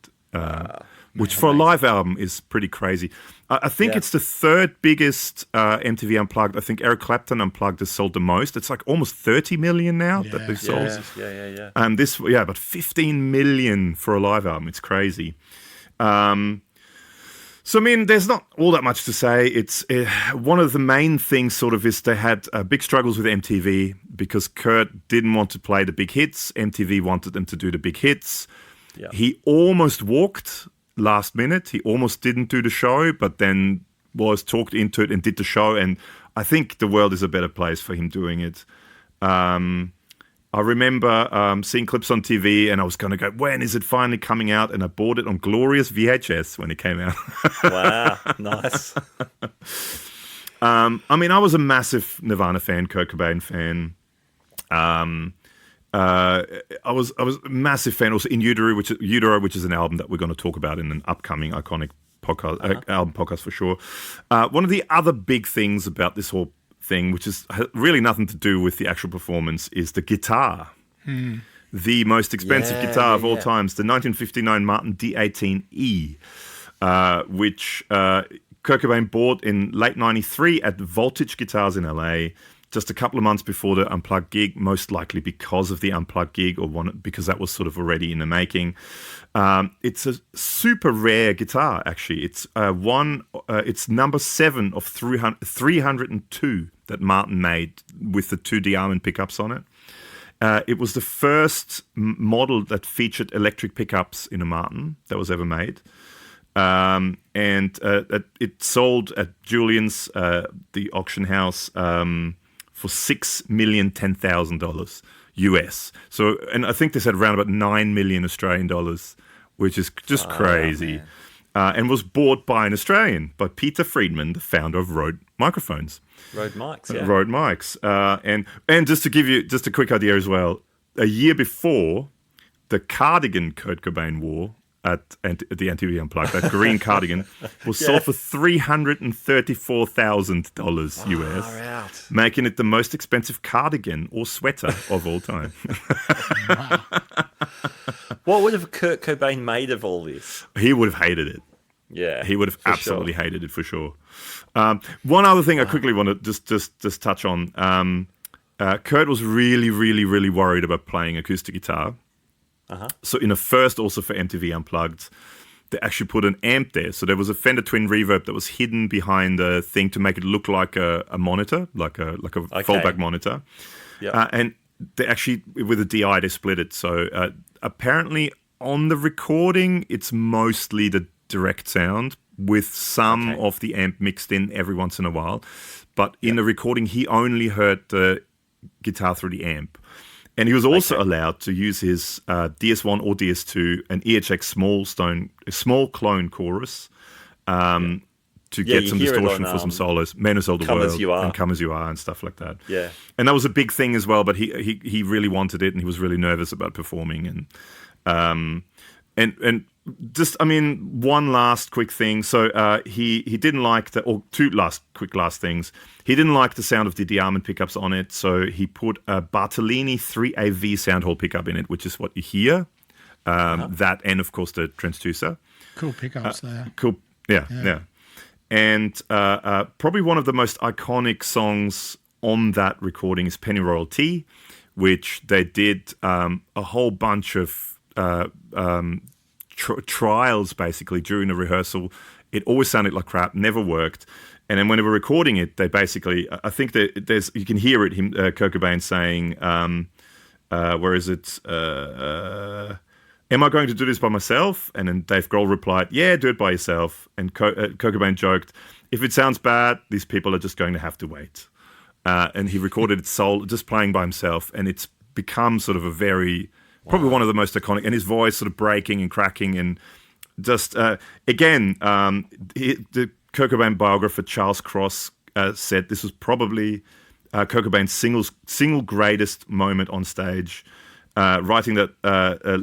which for a live album is pretty crazy. I think it's the third biggest MTV Unplugged. I think Eric Clapton Unplugged has sold the most. It's like almost 30 million now that they've sold. Yeah. But 15 million for a live album. It's crazy. So, I mean, there's not all that much to say. It's one of the main things sort of is they had big struggles with MTV because Kurt didn't want to play the big hits. MTV wanted them to do the big hits. Yeah. He almost walked last minute. He almost didn't do the show, but then was talked into it and did the show. And I think the world is a better place for him doing it. I remember seeing clips on TV and I was going to go, when is it finally coming out? And I bought it on glorious VHS when it came out. Wow, nice. I mean, I was a massive Nirvana fan, Kurt Cobain fan. I was a massive fan also in Utero, which is an album that we're going to talk about in an upcoming iconic podcast, album podcast for sure. One of the other big things about this whole thing, which is really nothing to do with the actual performance, is the guitar. The most expensive guitar of all times, the 1959 Martin D18E, which Kurt Cobain bought in late 93 at Voltage Guitars in LA, just a couple of months before the Unplugged gig, most likely because of the Unplugged gig because that was sort of already in the making. It's a super rare guitar, actually. It's it's number 7 of 302 that Martin made with the 2 Diamond pickups on it. It was the first model that featured electric pickups in a Martin that was ever made. And it sold at Julian's, the auction house, for $6,010,000 US. So, and I think they said around about 9 million Australian dollars, which is just crazy. And was bought by an Australian, by Peter Friedman, the founder of Rode Microphones. Rode Mics, yeah. Rode Mics. And just to give you just a quick idea as well, a year before, the cardigan Kurt Cobain wore at the MTV Unplugged, that green cardigan, was sold for $334,000 US, making it the most expensive cardigan or sweater of all time. What would have Kurt Cobain made of all this? He would have hated it. Yeah, he would have absolutely hated it for sure. One other thing I quickly want to just touch on. Kurt was really, really, really worried about playing acoustic guitar. So in a first, also for MTV Unplugged, they actually put an amp there. So there was a Fender Twin Reverb that was hidden behind a thing to make it look like a monitor, like a foldback monitor. Yep. And they actually, with a DI, they split it. So apparently on the recording, it's mostly the direct sound with some of the amp mixed in every once in a while. But in the recording, he only heard the guitar through the amp. And he was also allowed to use his DS1 or DS2, an EHX small clone chorus to get some distortion for some solos. Men Who Sold the World and Come As You Are and stuff like that. Yeah. And that was a big thing as well, but he really wanted it and he was really nervous about performing. And just, I mean, one last quick thing. So he didn't like two last things. He didn't like the sound of the Diamond pickups on it, so he put a Bartolini 3AV sound hole pickup in it, which is what you hear. That and, of course, the transducer. Cool pickups there. Cool, yeah. And probably one of the most iconic songs on that recording is Pennyroyal Tea, which they did a whole bunch of trials basically during the rehearsal. It always sounded like crap, never worked. And then when they were recording it, they basically, I think that you can hear it, Kurt Cobain saying, where is it? Am I going to do this by myself? And then Dave Grohl replied, yeah, do it by yourself. And Kurt Cobain joked, if it sounds bad, these people are just going to have to wait. And he recorded it just playing by himself. And it's become sort of probably one of the most iconic, and his voice sort of breaking and cracking. And just, again, the Kurt Cobain biographer Charles Cross said this was probably Kurt Cobain's single greatest moment on stage. Writing that,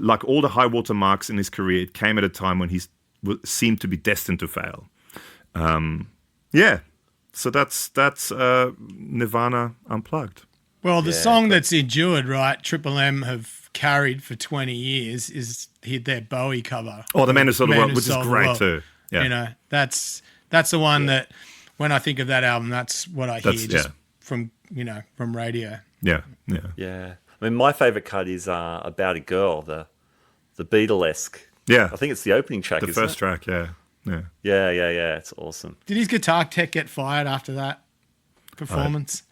like all the high water marks in his career, it came at a time when he seemed to be destined to fail. So that's Nirvana Unplugged. Well, the song that's endured, right, Triple M have carried for 20 years is their Bowie cover. Oh, The Man Who Sold the World, which is great too. Yeah. You know, that's the one that when I think of that album, that's what I hear just from radio. Yeah. I mean, my favourite cut is About a Girl, the Beatlesque. Yeah. I think it's the opening track, the first track, yeah. Yeah. It's awesome. Did his guitar tech get fired after that performance?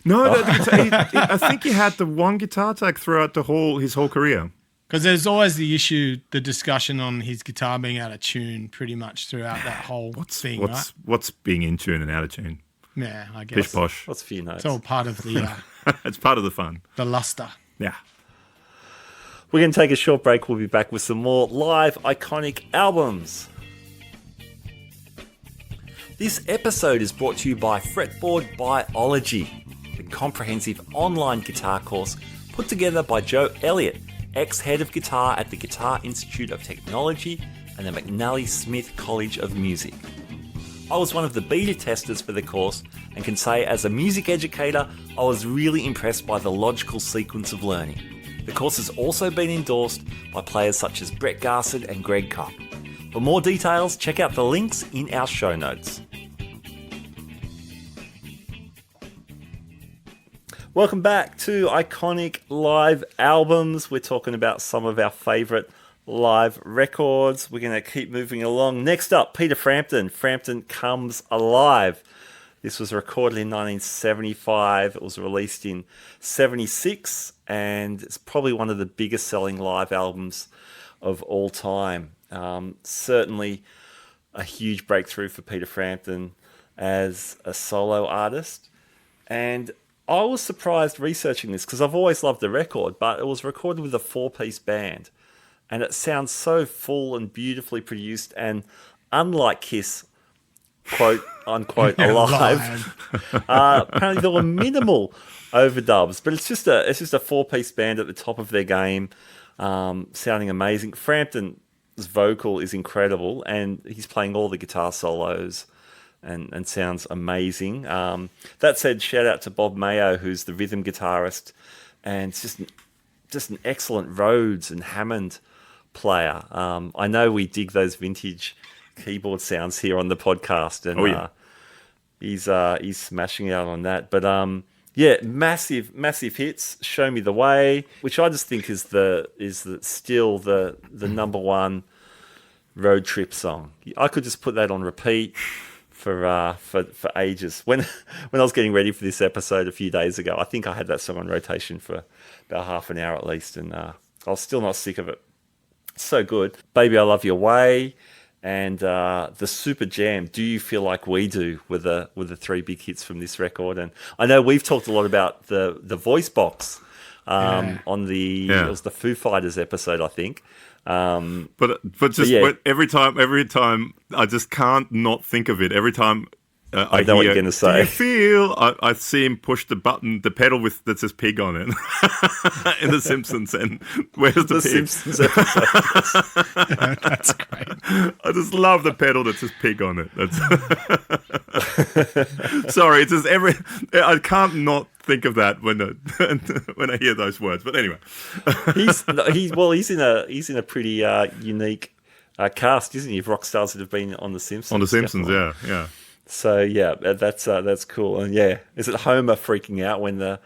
No, I think he had the one guitar tech throughout his whole career. Because there's always the discussion on his guitar being out of tune pretty much throughout that whole thing, right? What's being in tune and out of tune? Yeah, I guess. Pish posh. What's a few notes? It's all part of the... it's part of the fun. The luster. Yeah. We're going to take a short break. We'll be back with some more live iconic albums. This episode is brought to you by Fretboard Biology, the comprehensive online guitar course put together by Joe Elliott, ex-head of guitar at the Guitar Institute of Technology and the McNally Smith College of Music. I was one of the beta testers for the course and can say as a music educator, I was really impressed by the logical sequence of learning. The course has also been endorsed by players such as Brett Garsed and Greg Koch. For more details, check out the links in our show notes. Welcome back to Iconic Live Albums. We're talking about some of our favourite live records. We're going to keep moving along. Next up, Peter Frampton. Frampton Comes Alive. This was recorded in 1975. It was released in 76, and it's probably one of the biggest selling live albums of all time. Certainly a huge breakthrough for Peter Frampton as a solo artist. And I was surprised researching this because I've always loved the record, but it was recorded with a 4-piece band. And it sounds so full and beautifully produced, and unlike Kiss, quote unquote, alive, apparently there were minimal overdubs. But it's just a 4-piece band at the top of their game, sounding amazing. Frampton's vocal is incredible, and he's playing all the guitar solos, and sounds amazing. That said, shout out to Bob Mayo, who's the rhythm guitarist, and it's just an excellent Rhodes and Hammond player. I know we dig those vintage keyboard sounds here on the podcast, and he's smashing out on that. But massive hits. Show Me the Way, which I just think is still the number one road trip song. I could just put that on repeat for ages. When I was getting ready for this episode a few days ago, I think I had that song on rotation for about half an hour at least, and I was still not sick of it. So good. Baby I Love Your Way, and the super jam, Do You Feel Like We Do, were the three big hits from this record. And I know we've talked a lot about the voice box on it was the Foo Fighters episode, I think. Every time I just can't not think of it. Every time I know what you're going to say. Do you feel? I see him push the button, the pedal that says pig on it in The Simpsons. And where's the pig? Simpsons episode. That's great. I just love the pedal that says pig on it. Sorry, it's just I can't not think of that when I hear those words. But anyway, he's in a pretty unique cast, isn't he? Of rock stars that have been on The Simpsons. On The Simpsons, definitely. yeah. So yeah, that's cool. And yeah, is it Homer freaking out when the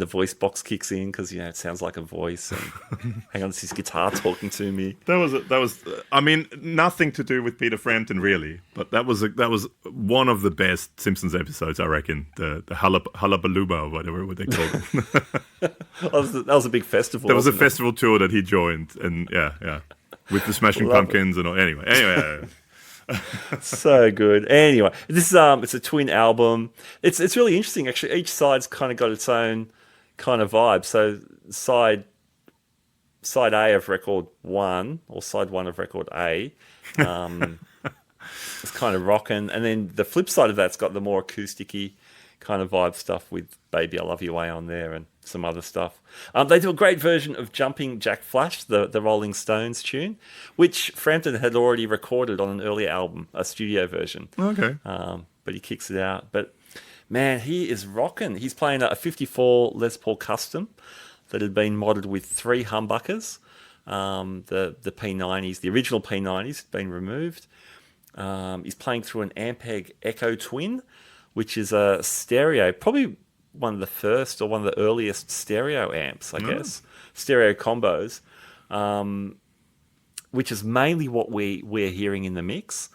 voice box kicks in because it sounds like a voice? And hang on, it's his guitar talking to me. That was. I mean, nothing to do with Peter Frampton really, but that was one of the best Simpsons episodes, I reckon. The Hullabalooba or whatever what they called it. That was a big festival. There was a wasn't it? festival tour that he joined, and yeah, with the Smashing Love Pumpkins and all. Anyway. So good. Anyway, this is it's a twin album. It's really interesting actually. Each side's kind of got its own kind of vibe. So side A of record 1 or side 1 of record A, it's kind of rocking, and then the flip side of that's got the more acousticy kind of vibe stuff with "Baby I Love You" way on there and some other stuff. They do a great version of "Jumping Jack Flash," the Rolling Stones tune, which Frampton had already recorded on an earlier album, a studio version. Okay. But he kicks it out. But man, he is rocking. He's playing a 54 Les Paul Custom that had been modded with 3 humbuckers. The P90s, the original P90s, had been removed. He's playing through an Ampeg Echo Twin, which is a stereo, probably one of the first or one of the earliest stereo amps, I guess. Stereo combos, which is mainly what we're hearing in the mix.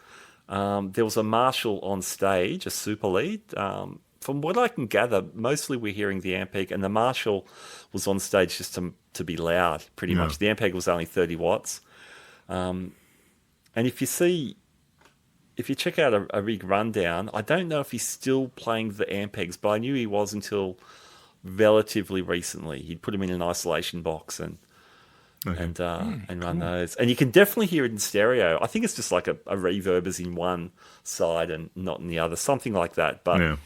There was a Marshall on stage, a Super Lead. From what I can gather, mostly we're hearing the Ampeg, and the Marshall was on stage just to be loud, pretty much. The Ampeg was only 30 watts. And if you check out a rig rundown, I don't know if he's still playing the Ampegs, but I knew he was until relatively recently. He'd put them in an isolation box and run those. And you can definitely hear it in stereo. I think it's just like a reverb is in one side and not in the other, something like that. But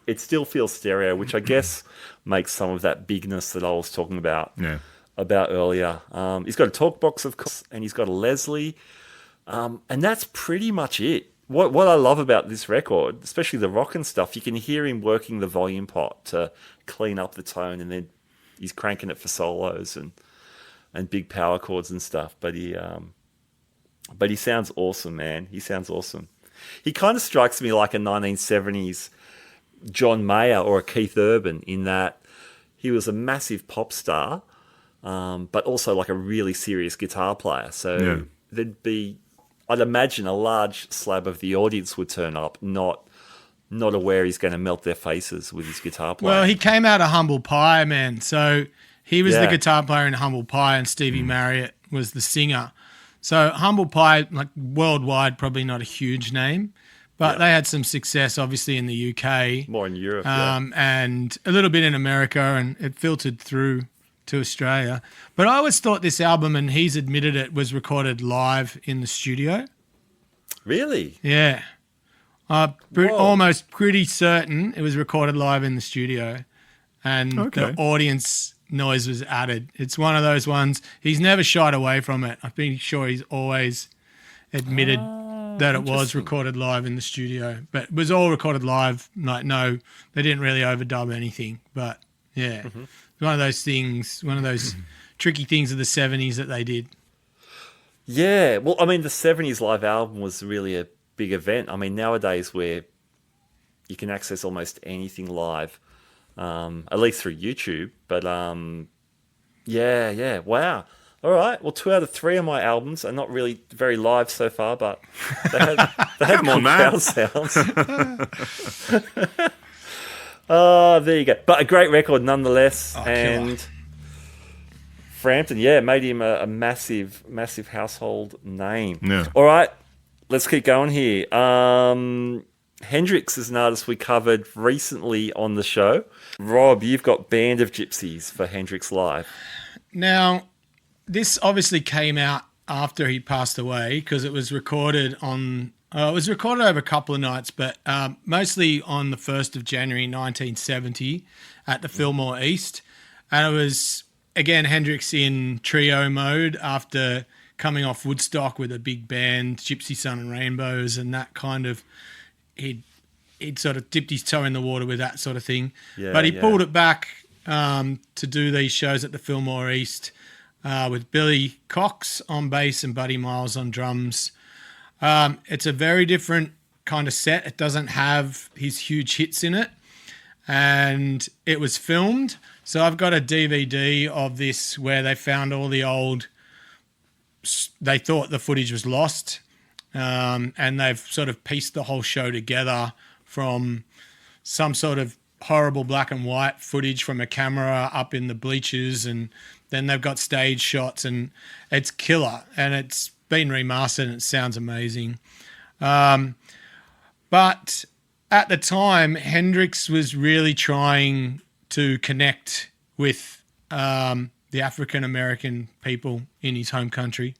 it still feels stereo, which I guess makes some of that bigness that I was talking about earlier. He's got a talk box, of course, and he's got a Leslie. And that's pretty much it. What I love about this record, especially the rock and stuff, you can hear him working the volume pot to clean up the tone, and then he's cranking it for solos and big power chords and stuff. But he sounds awesome, man. He sounds awesome. He kind of strikes me like a 1970s John Mayer or a Keith Urban in that he was a massive pop star, but also like a really serious guitar player. So there'd be, I'd imagine, a large slab of the audience would turn up, not aware he's going to melt their faces with his guitar playing. Well, he came out of Humble Pie, man. So he was the guitar player in Humble Pie, and Stevie Marriott was the singer. So Humble Pie, like worldwide, probably not a huge name, but they had some success, obviously, in the UK. More in Europe, and a little bit in America, and it filtered through to Australia. But I always thought this album, and he's admitted it, was recorded live in the studio. Really? Yeah. Almost pretty certain it was recorded live in the studio, and the audience noise was added. It's one of those ones, he's never shied away from it. I'm pretty sure he's always admitted that it was recorded live in the studio, but it was all recorded live. Like, no, they didn't really overdub anything, but yeah. One of those things, one of those tricky things of the 70s that they did. Yeah, well, I mean, the 70s live album was really a big event. I mean, nowadays where you can access almost anything live, at least through YouTube. But wow. All right, well, 2 out of 3 of my albums are not really very live so far, but they have more crowd sounds. Oh, there you go. But a great record nonetheless. And Frampton, made him a massive, massive household name. Yeah. All right, let's keep going here. Hendrix is an artist we covered recently on the show. Rob, you've got Band of Gypsies for Hendrix Live. Now, this obviously came out after he passed away because it was recorded on... it was recorded over a couple of nights, but mostly on the 1st of January 1970 at the Fillmore East. And it was, again, Hendrix in trio mode after coming off Woodstock with a big band, Gypsy Sun and Rainbows, and that kind of... He'd sort of dipped his toe in the water with that sort of thing. Yeah, but he pulled it back to do these shows at the Fillmore East with Billy Cox on bass and Buddy Miles on drums. It's a very different kind of set. It doesn't have his huge hits in it. And it was filmed. So I've got a DVD of this where they found all the old, they thought the footage was lost. And they've sort of pieced the whole show together from some sort of horrible black and white footage from a camera up in the bleachers. And then they've got stage shots, and it's killer. And it's been remastered and it sounds amazing. But at the time, Hendrix was really trying to connect with the African-American people in his home country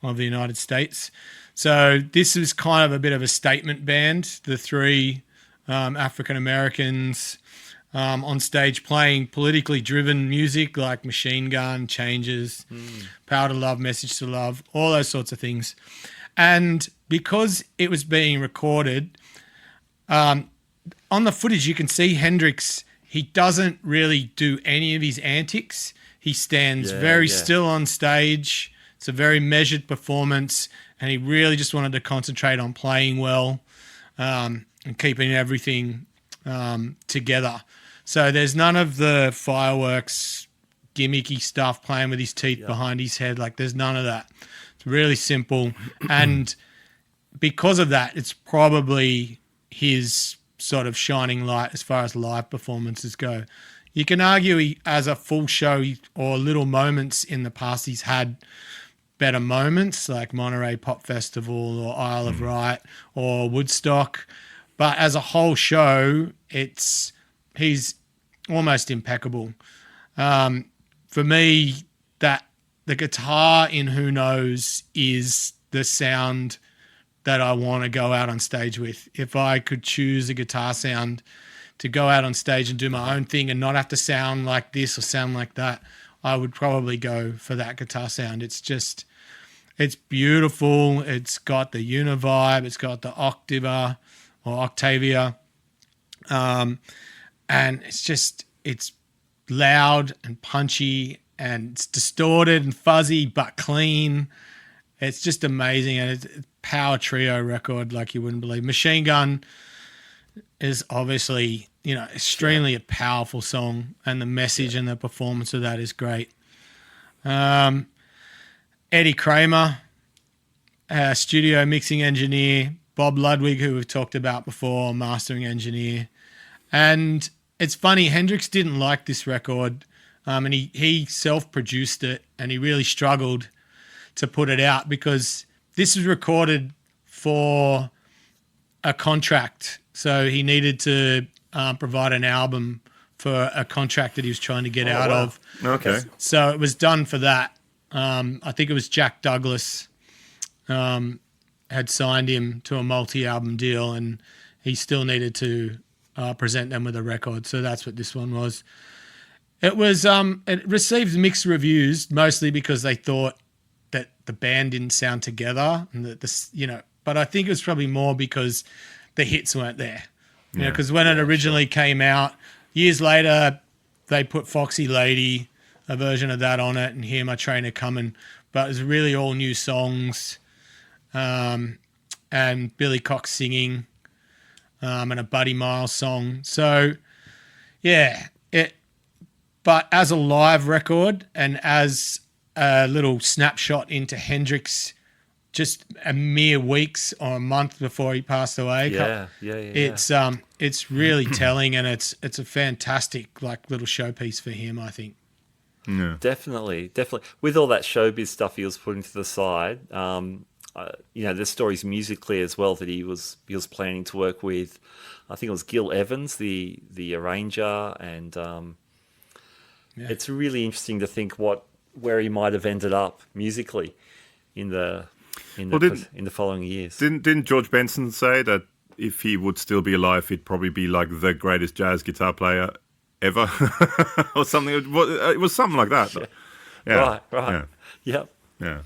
of the United States. So this was kind of a bit of a statement band, the three African-Americans on stage playing politically driven music like Machine Gun, Changes, Power to Love, Message to Love, all those sorts of things. And because it was being recorded, on the footage you can see Hendrix, he doesn't really do any of his antics. He stands very still on stage. It's a very measured performance, and he really just wanted to concentrate on playing well and keeping everything together. So there's none of the fireworks, gimmicky stuff, playing with his teeth behind his head. Like, there's none of that. It's really simple. And because of that, it's probably his sort of shining light as far as live performances go. You can argue he, as a full show or little moments in the past, he's had better moments like Monterey Pop Festival or Isle of Wight or Woodstock. But as a whole show, he's almost impeccable. For me, that the guitar in Who Knows is the sound that I want to go out on stage with. If I could choose a guitar sound to go out on stage and do my own thing and not have to sound like this or sound like that, I would probably go for that guitar sound. It's beautiful. It's got the univibe. It's got the octava or octavia. And it's loud and punchy, and it's distorted and fuzzy but clean. It's just amazing, and it's a power trio record like you wouldn't believe. Machine Gun is obviously, extremely a powerful song, and the message and the performance of that is great. Eddie Kramer, studio mixing engineer. Bob Ludwig, who we've talked about before, mastering engineer. And it's funny, Hendrix didn't like this record, and he self-produced it, and he really struggled to put it out because this was recorded for a contract. So he needed to provide an album for a contract that he was trying to get out of. Okay. So it was done for that. I think it was Jack Douglas had signed him to a multi-album deal, and he still needed to present them with a record. So that's what this one was. It received mixed reviews, mostly because they thought that the band didn't sound together, and that but I think it was probably more because the hits weren't there. Because when it originally came out, years later, they put Foxy Lady, a version of that on it, and Hear My Trainer Coming. But it was really all new songs, and Billy Cox singing, and a Buddy Miles song. So, but as a live record and as a little snapshot into Hendrix, just a mere weeks or a month before he passed away. It's really telling, and it's a fantastic little showpiece for him, I think. Yeah. Definitely. With all that showbiz stuff he was putting to the side, there's stories musically as well that he was planning to work with. I think it was Gil Evans, the arranger, and it's really interesting to think where he might have ended up musically in the following years. Didn't George Benson say that if he would still be alive, he'd probably be like the greatest jazz guitar player ever, or something? It was something like that. Yeah. Right. Yeah. Yep. Yeah.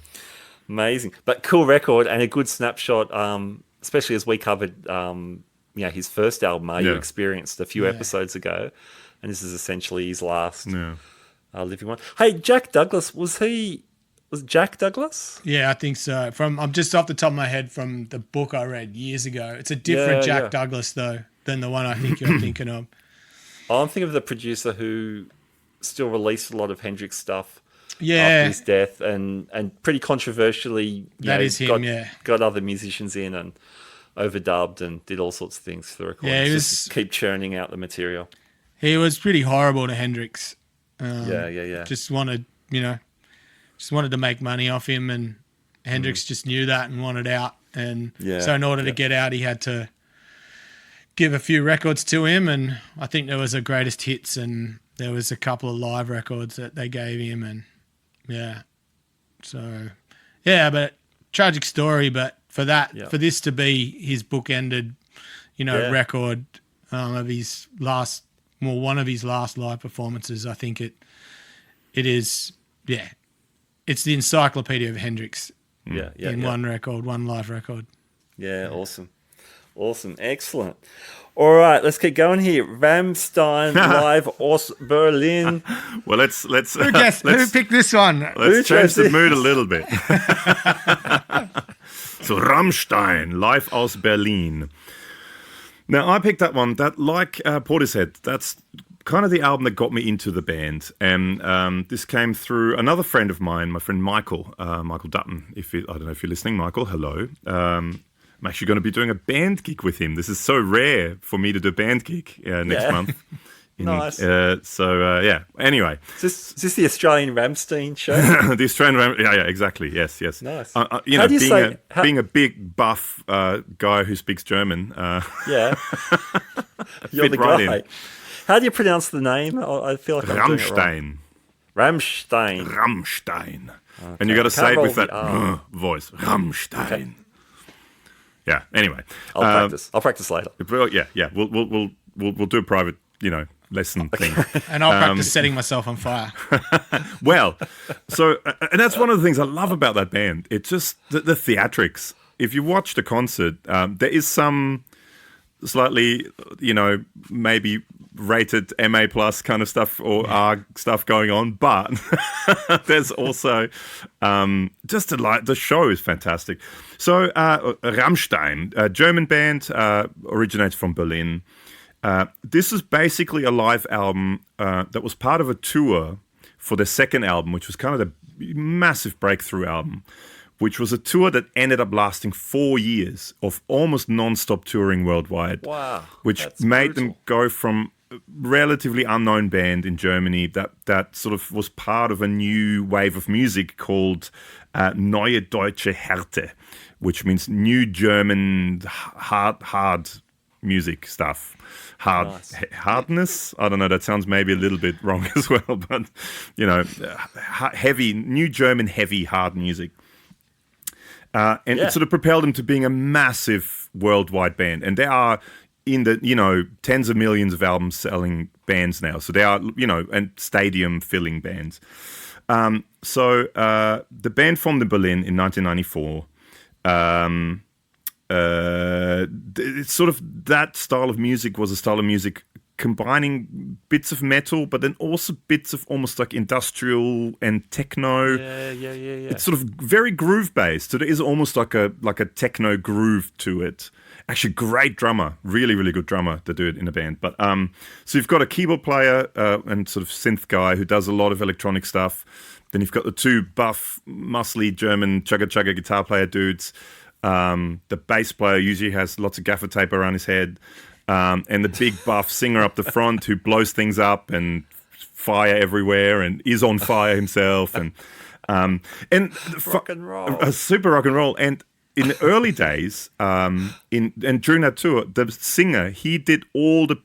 Amazing, but cool record and a good snapshot, especially as we covered, his first album, Are You Experienced, a few episodes ago, and this is essentially his last living one. Hey, Jack Douglas, was Jack Douglas? Yeah, I think so. I'm just off the top of my head from the book I read years ago. It's a different Jack Douglas though than the one I think you're thinking of. I'm thinking of the producer who still released a lot of Hendrix stuff Yeah, after his death, and pretty controversially, got other musicians in and overdubbed and did all sorts of things for the recording. Yeah, just keep churning out the material. he was pretty horrible to Hendrix. Just wanted to make money off him, and Hendrix just knew that and wanted out. And so in order to get out, he had to give a few records to him, and I think there was a greatest hits, and there was a couple of live records that they gave him, and but tragic story. But for this to be his book-ended, record of his last, one of his last live performances, I think it is, it's the encyclopedia of Hendrix. One record, one live record. Yeah, awesome, excellent. All right, let's keep going here. Rammstein live aus Berlin. Well, let's who picked this one? Let's change the mood a little bit. So Rammstein live aus Berlin. Now I picked that one. That, like Porter said, that's kind of the album that got me into the band, and this came through another friend of mine, my friend Michael Dutton. I don't know if you're listening, Michael. Hello. I'm actually going to be doing a band gig with him. This is so rare for me to do a band gig next month. Nice. Anyway. Is this the Australian Rammstein show? The Australian yeah, exactly. Yes. Nice. Being a big buff guy who speaks German. You're the guy. In. How do you pronounce the name? I feel like I'm doing it wrong. Rammstein. Okay. And you got to say it with that voice. Rammstein. Okay. Yeah. Anyway, I'll practice later. Yeah. We'll do a private, lesson thing. And I'll practice setting myself on fire. Well, and that's one of the things I love about that band. It's just the theatrics. If you watch the concert, there is some slightly, maybe rated MA plus kind of stuff or R stuff going on, but there's also the show is fantastic. So Rammstein, a German band, originates from Berlin. This is basically a live album that was part of a tour for their second album, which was kind of the massive breakthrough album, which was a tour that ended up lasting 4 years of almost non-stop touring worldwide. Wow. Which made them go from a relatively unknown band in Germany that sort of was part of a new wave of music called Neue Deutsche Härte, which means new German hard music stuff. Hardness. I don't know. That sounds maybe a little bit wrong as well, but heavy, new German heavy hard music. It sort of propelled them to being a massive worldwide band. And they are in the, tens of millions of albums selling bands now. So they are, and stadium filling bands. So the band formed in Berlin in 1994. It's sort of that style of music was a style of music combining bits of metal, but then also bits of almost like industrial and techno. Yeah. It's sort of very groove based. So there is almost like a techno groove to it. Actually, great drummer, really, really good drummer to do it in a band. But so you've got a keyboard player and sort of synth guy who does a lot of electronic stuff. Then you've got the two buff, muscly German chugga guitar player dudes. The bass player usually has lots of gaffer tape around his head. And the big buff singer up the front who blows things up and fire everywhere and is on fire himself and rock and roll, super rock and roll. And in the early days, and during that tour, the singer he did all the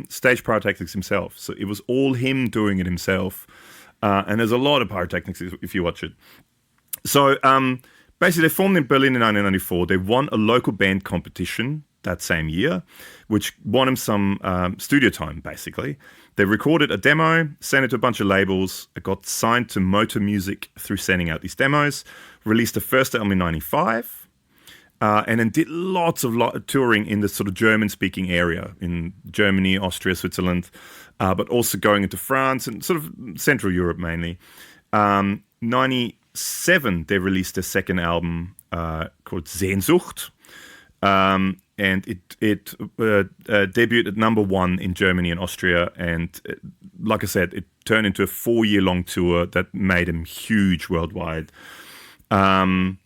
stage pyrotechnics himself. So it was all him doing it himself. And there's a lot of pyrotechnics if you watch it. So basically, they formed in Berlin in 1994. They won a local band competition that same year, which won them some studio time, basically. They recorded a demo, sent it to a bunch of labels, got signed to Motor Music through sending out these demos, released the first album in 95, and then did lots of touring in the sort of German-speaking area in Germany, Austria, Switzerland, but also going into France and sort of Central Europe mainly. 97, they released their second album called Sehnsucht, and it debuted at #1 in Germany and Austria, and like I said, it turned into a 4-year-long tour that made them huge worldwide. And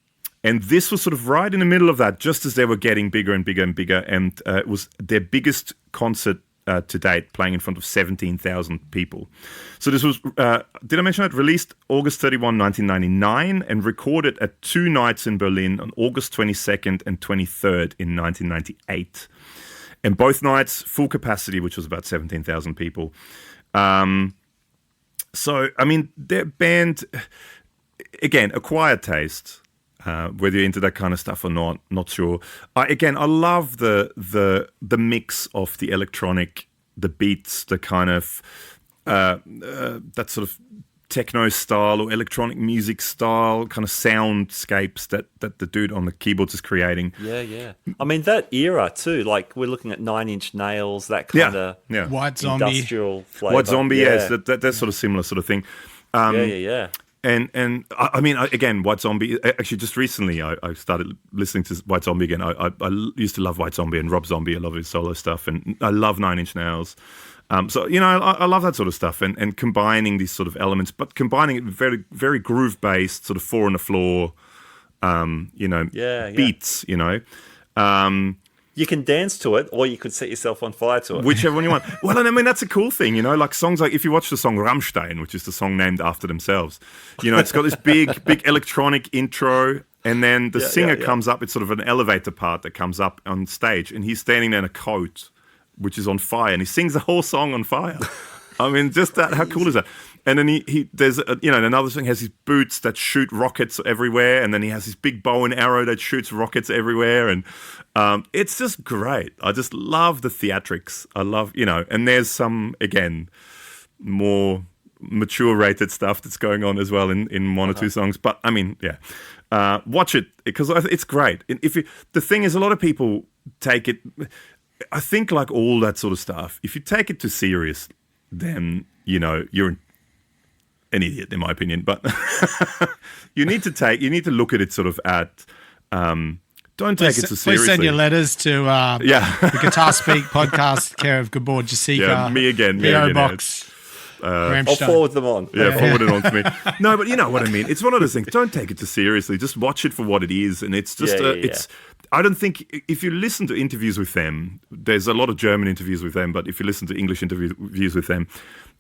this was sort of right in the middle of that, just as they were getting bigger and bigger and bigger, and it was their biggest concert to date, playing in front of 17,000 people. So this was, did I mention that? Released August 31, 1999, and recorded at 2 nights in Berlin on August 22nd and 23rd in 1998. And both nights, full capacity, which was about 17,000 people. So, I mean, their band, again, acquired taste. Whether you're into that kind of stuff or not sure. I love the mix of the electronic, the beats, the kind of that sort of techno style or electronic music style kind of soundscapes that the dude on the keyboards is creating. Yeah. I mean, that era too, like we're looking at 9 Inch Nails, that kind of White Zombie. industrial flavor. White Zombie, yes, that sort of similar sort of thing. Yeah. And I mean, again, White Zombie, actually just recently I started listening to White Zombie again. I used to love White Zombie and Rob Zombie. I love his solo stuff, and I love 9 Inch Nails. So, I love that sort of stuff and combining these sort of elements, but combining it very, very groove-based, sort of 4 on the floor, beats, You can dance to it, or you could set yourself on fire to it. Whichever one you want. Well, and I mean, that's a cool thing, like songs like, if you watch the song Rammstein, which is the song named after themselves, it's got this big electronic intro, and then the singer comes up, it's sort of an elevator part that comes up on stage, and he's standing there in a coat, which is on fire, and he sings the whole song on fire. I mean, just that, how cool is that? And then there's another thing, has his boots that shoot rockets everywhere, and then he has his big bow and arrow that shoots rockets everywhere, and it's just great. I just love the theatrics. I love, and there's some, again, more mature rated stuff that's going on as well in one or two songs. But I mean, watch it because it's great. The thing is, a lot of people take it, I think, like all that sort of stuff, if you take it too serious, then, you're an idiot, in my opinion. But you need to look at it sort of at, don't take it too seriously. Please send your letters to the Guitar Speak podcast, care of Gabor, Josika. Yeah, me again. PO Box. I'll forward them on. Yeah, forward it on to me. No, but you know what I mean. It's one of those things. Don't take it too seriously. Just watch it for what it is. And it's just, I don't think, if you listen to interviews with them, there's a lot of German interviews with them, but if you listen to English interviews with them,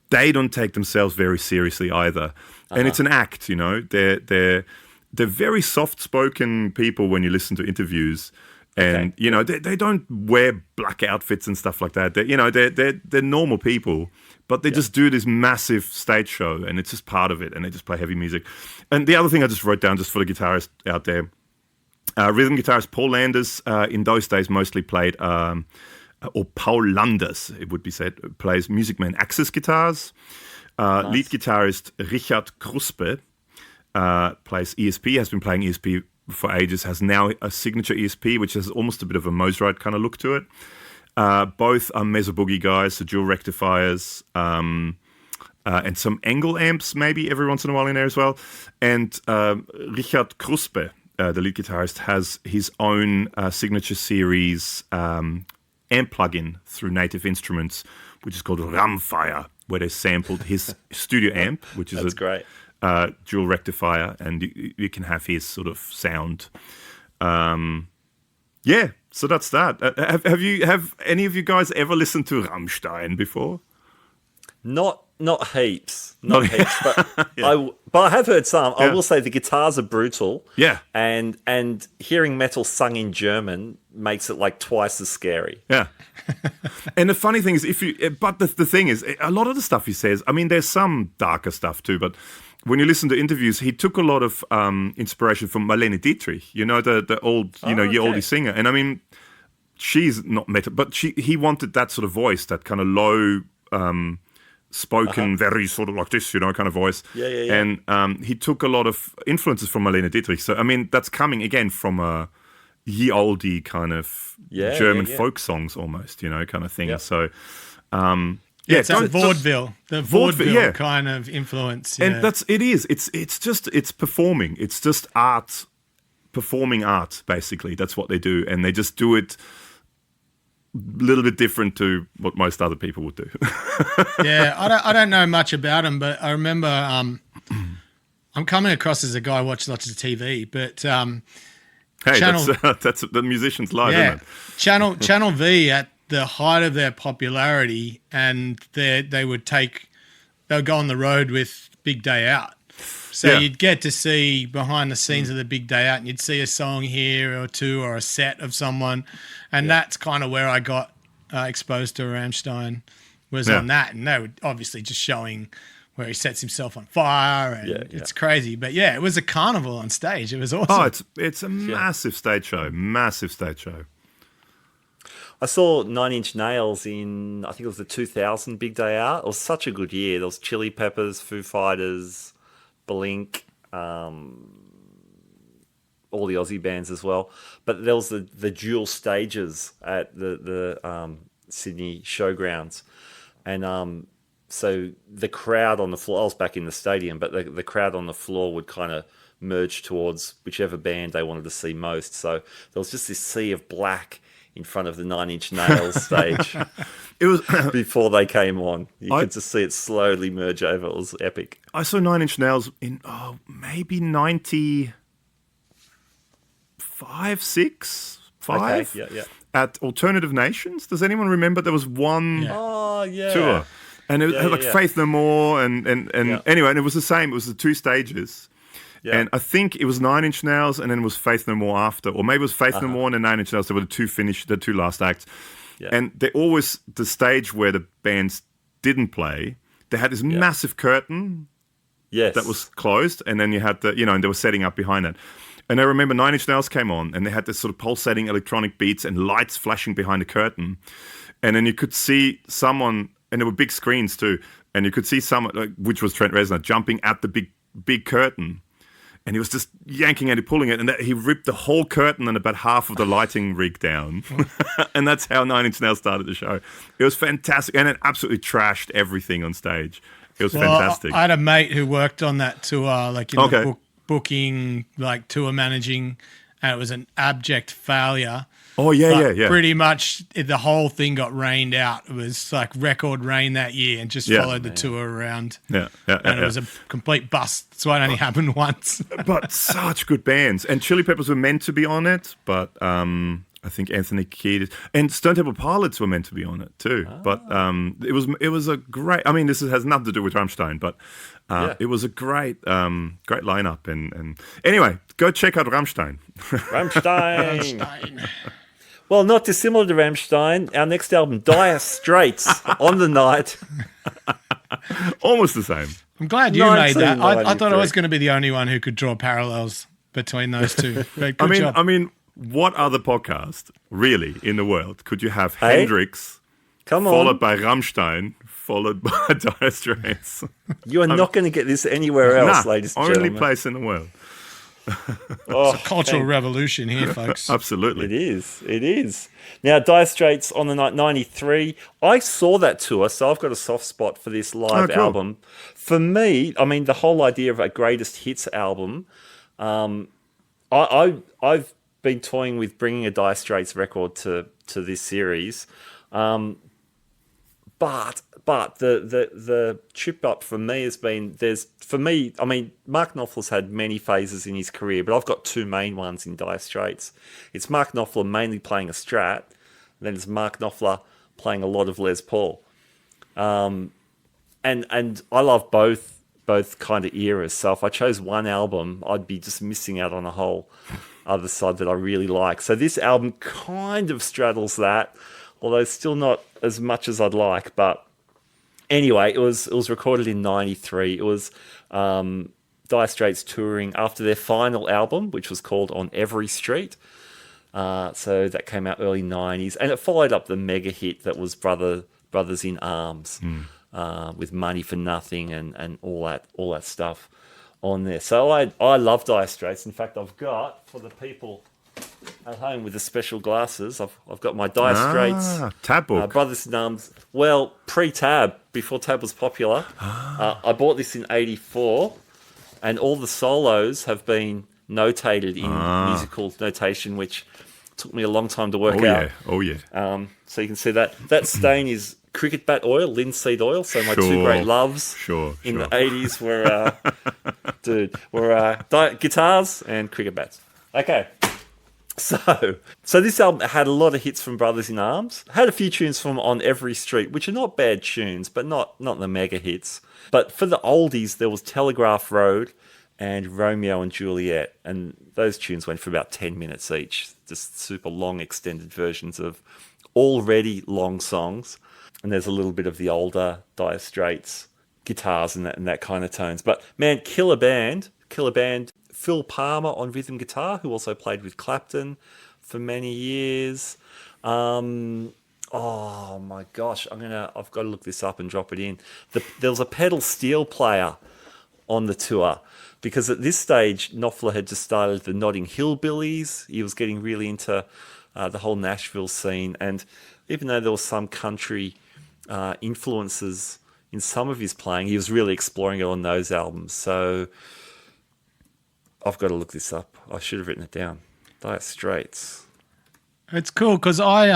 they don't take themselves very seriously either. And it's an act, They're very soft-spoken people when you listen to interviews. And, they don't wear black outfits and stuff like that. They're normal people, but they just do this massive stage show, and it's just part of it, and they just play heavy music. And the other thing I just wrote down, just for the guitarists out there, rhythm guitarist Paul Landers, in those days mostly played, or Paul Landers, it would be said, plays Music Man Axis guitars. Nice. Lead guitarist Richard Kruspe plays ESP, has been playing ESP for ages, has now a signature ESP, which has almost a bit of a Mosrite kind of look to it. Both are Mesa Boogie guys, so dual rectifiers, and some Engel amps maybe every once in a while in there as well. And Richard Kruspe, the lead guitarist, has his own signature series amp plugin through Native Instruments, which is called Ramfire, where they sampled his studio amp, which is great. Dual rectifier, and you can have his sort of sound. So that's that. Have any of you guys ever listened to Rammstein before? Not heaps, but I have heard some. I will say the guitars are brutal. Yeah, and hearing metal sung in German makes it like twice as scary. Yeah. And the funny thing is, the thing is, a lot of the stuff he says, I mean, there's some darker stuff too, but when you listen to interviews, he took a lot of inspiration from Marlene Dietrich, the old, oldie singer. And I mean, she's not metal, but he wanted that sort of voice, that kind of low, spoken, very sort of like this, kind of voice. Yeah. And he took a lot of influences from Marlene Dietrich. So, I mean, that's coming again from a ye oldie kind of Yeah, German yeah. folk songs almost, kind of thing. Yep. So, It's that vaudeville, yeah. kind of influence. and Yeah. it's performing. It's just art, performing art, basically. That's what they do, and they just do it a little bit different to what most other people would do. Yeah, I don't know much about him, but I remember I'm coming across as a guy who watches lots of TV, but Hey, Channel- that's the musician's life, yeah, isn't it? Channel V at the height of their popularity, and they would go on the road with Big Day Out. So Yeah. you'd get to see behind the scenes of the Big Day Out, and you'd see a song here or two or a set of someone, and that's kind of where I got exposed to Rammstein, was Yeah. on that, and they were obviously just showing where he sets himself on fire, and it's crazy. But yeah, it was a carnival on stage. It was awesome. Oh, it's a massive stage show. Massive stage show. I saw Nine Inch Nails in, I think it was the 2000 Big Day Out. It was such a good year. There was Chili Peppers, Foo Fighters, Blink, all the Aussie bands as well. But there was the dual stages at the Sydney Showgrounds. And so the crowd on the floor, I was back in the stadium, but the crowd on the floor would kind of merge towards whichever band they wanted to see most. So there was just this sea of black in front of the Nine Inch Nails stage. It was before they came on. You could just see it slowly merge over. It was epic. I saw Nine Inch Nails in maybe 95, 6, 5 Okay, yeah. at Alternative Nations. Does anyone remember there was one Oh, yeah. tour? And it had like yeah. Faith No More and Yeah. anyway, and it was the same. It was the two stages. Yeah. And I think it was Nine Inch Nails and then it was Faith No More after. Or maybe it was Faith No More and then Nine Inch Nails. They were the two last acts. Yeah. And they always, the stage where the bands didn't play, they had this massive curtain Yes. that was closed, and then you had and they were setting up behind it. And I remember Nine Inch Nails came on, and they had this sort of pulsating electronic beats and lights flashing behind the curtain. And then you could see someone, and there were big screens too, and you could see someone, which was Trent Reznor, jumping at the big curtain. And he was just yanking at it, pulling it, and he ripped the whole curtain and about half of the lighting rig down. And that's how Nine Inch Nails started the show. It was fantastic, and it absolutely trashed everything on stage. It was fantastic. I had a mate who worked on that tour, like booking, like tour managing, and it was an abject failure. Oh, yeah. Pretty much the whole thing got rained out. It was like record rain that year, and just followed the tour around. Yeah, and it was a complete bust. So it only happened once. But such good bands. And Chili Peppers were meant to be on it, but I think Anthony Kiedis and Stone Temple Pilots were meant to be on it too. But it was a great. I mean, this has nothing to do with Rammstein, but it was a great lineup. And anyway, go check out Rammstein. Rammstein. Well, not dissimilar to Rammstein, our next album, Dire Straits, on the night. Almost the same. I'm glad you made that. I thought I 1993. was going to be the only one who could draw parallels between those two. But good job. I mean, what other podcast really in the world could you have Hey, Hendrix Come on. followed by Rammstein followed by Dire Straits? You are not going to get this anywhere else, ladies and only gentlemen. place in the world. Cultural revolution here, folks. Absolutely. It is. Now, Dire Straits on the night 93. I saw that tour, so I've got a soft spot for this live cool. album. For me, I mean, the whole idea of a greatest hits album, I've been toying with bringing a Dire Straits record to this series. But the trip up for me has been I mean, Mark Knopfler's had many phases in his career, but I've got two main ones in Dire Straits. It's Mark Knopfler mainly playing a Strat, and then it's Mark Knopfler playing a lot of Les Paul. And I love both kind of eras. So if I chose one album, I'd be just missing out on a whole other side that I really like. So this album kind of straddles that, although still not as much as I'd like. But anyway, it was recorded in 93. It was Dire Straits touring after their final album, which was called On Every Street. So that came out early 90s. And it followed up the mega hit that was Brothers in Arms with Money for Nothing and all that stuff on there. So I love Dire Straits. In fact, I've got, for the people at home with the special glasses. I've got my Dire Straits. Tab book. Brothers in Arms. Well, pre-Tab, before Tab was popular. I bought this in 84, and all the solos have been notated in musical notation, which took me a long time to work out. Oh, yeah. So you can see that. That stain is cricket bat oil, linseed oil. So my two great loves in the 80s were guitars and cricket bats. Okay. So this album had a lot of hits from Brothers in Arms. Had a few tunes from On Every Street, which are not bad tunes, but not the mega hits. But for the oldies, there was Telegraph Road and Romeo and Juliet, and those tunes went for about 10 minutes each. Just super long, extended versions of already long songs. And there's a little bit of the older Dire Straits guitars and that kind of tones. But man, killer band. Phil Palmer on rhythm guitar, who also played with Clapton for many years. Oh my gosh, I've got to look this up and drop it in. There was a pedal steel player on the tour, because at this stage Knopfler had just started the Notting Hill Billies. He was getting really into the whole Nashville scene, and even though there was some country influences in some of his playing, he was really exploring it on those albums. So I've got to look this up. I should have written it down. Dire Straits. It's cool because I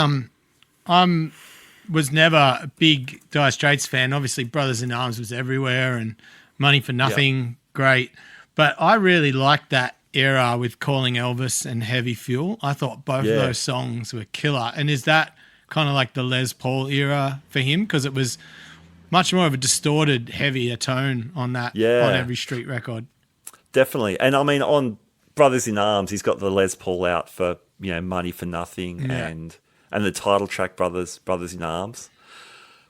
was never a big Dire Straits fan. Obviously, Brothers in Arms was everywhere, and Money for Nothing, great. But I really liked that era with Calling Elvis and Heavy Fuel. I thought both of those songs were killer. And is that kind of like the Les Paul era for him? Because it was much more of a distorted, heavier tone on that On Every Street record. Definitely. And I mean, on Brothers in Arms, he's got the Les Paul out for, Money for Nothing and the title track Brothers in Arms,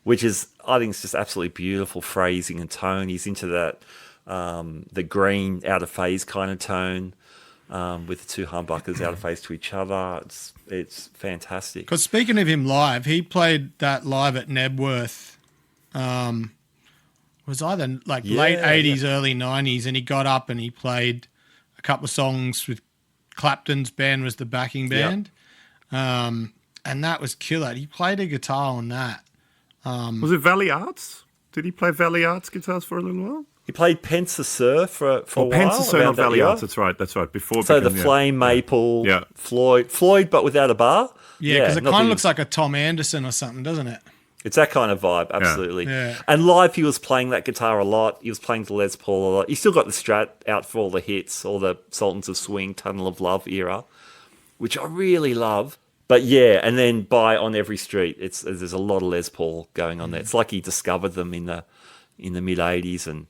which is, I think it's just absolutely beautiful phrasing and tone. He's into that, the green out of phase kind of tone, with the two humbuckers out of phase to each other. It's fantastic. Because speaking of him live, he played that live at Nebworth, was either late 80s, early 90s, and he got up and he played a couple of songs with Clapton's band was the backing band. And that was killer. He played a guitar on that. Was it Valley Arts? Did he play Valley Arts guitars for a little while? He played Pensa Sir for a while. Pensa Sir, not Valley Arts. That's right. Before the Flame Maple, Floyd, but without a bar. Yeah, because it kind of looks like a Tom Anderson or something, doesn't it? It's that kind of vibe, absolutely. Yeah. And live, he was playing that guitar a lot. He was playing the Les Paul a lot. He still got the Strat out for all the hits, all the Sultans of Swing, Tunnel of Love era, which I really love. But yeah, and then by On Every Street, there's a lot of Les Paul going on there. It's like he discovered them in the mid '80s and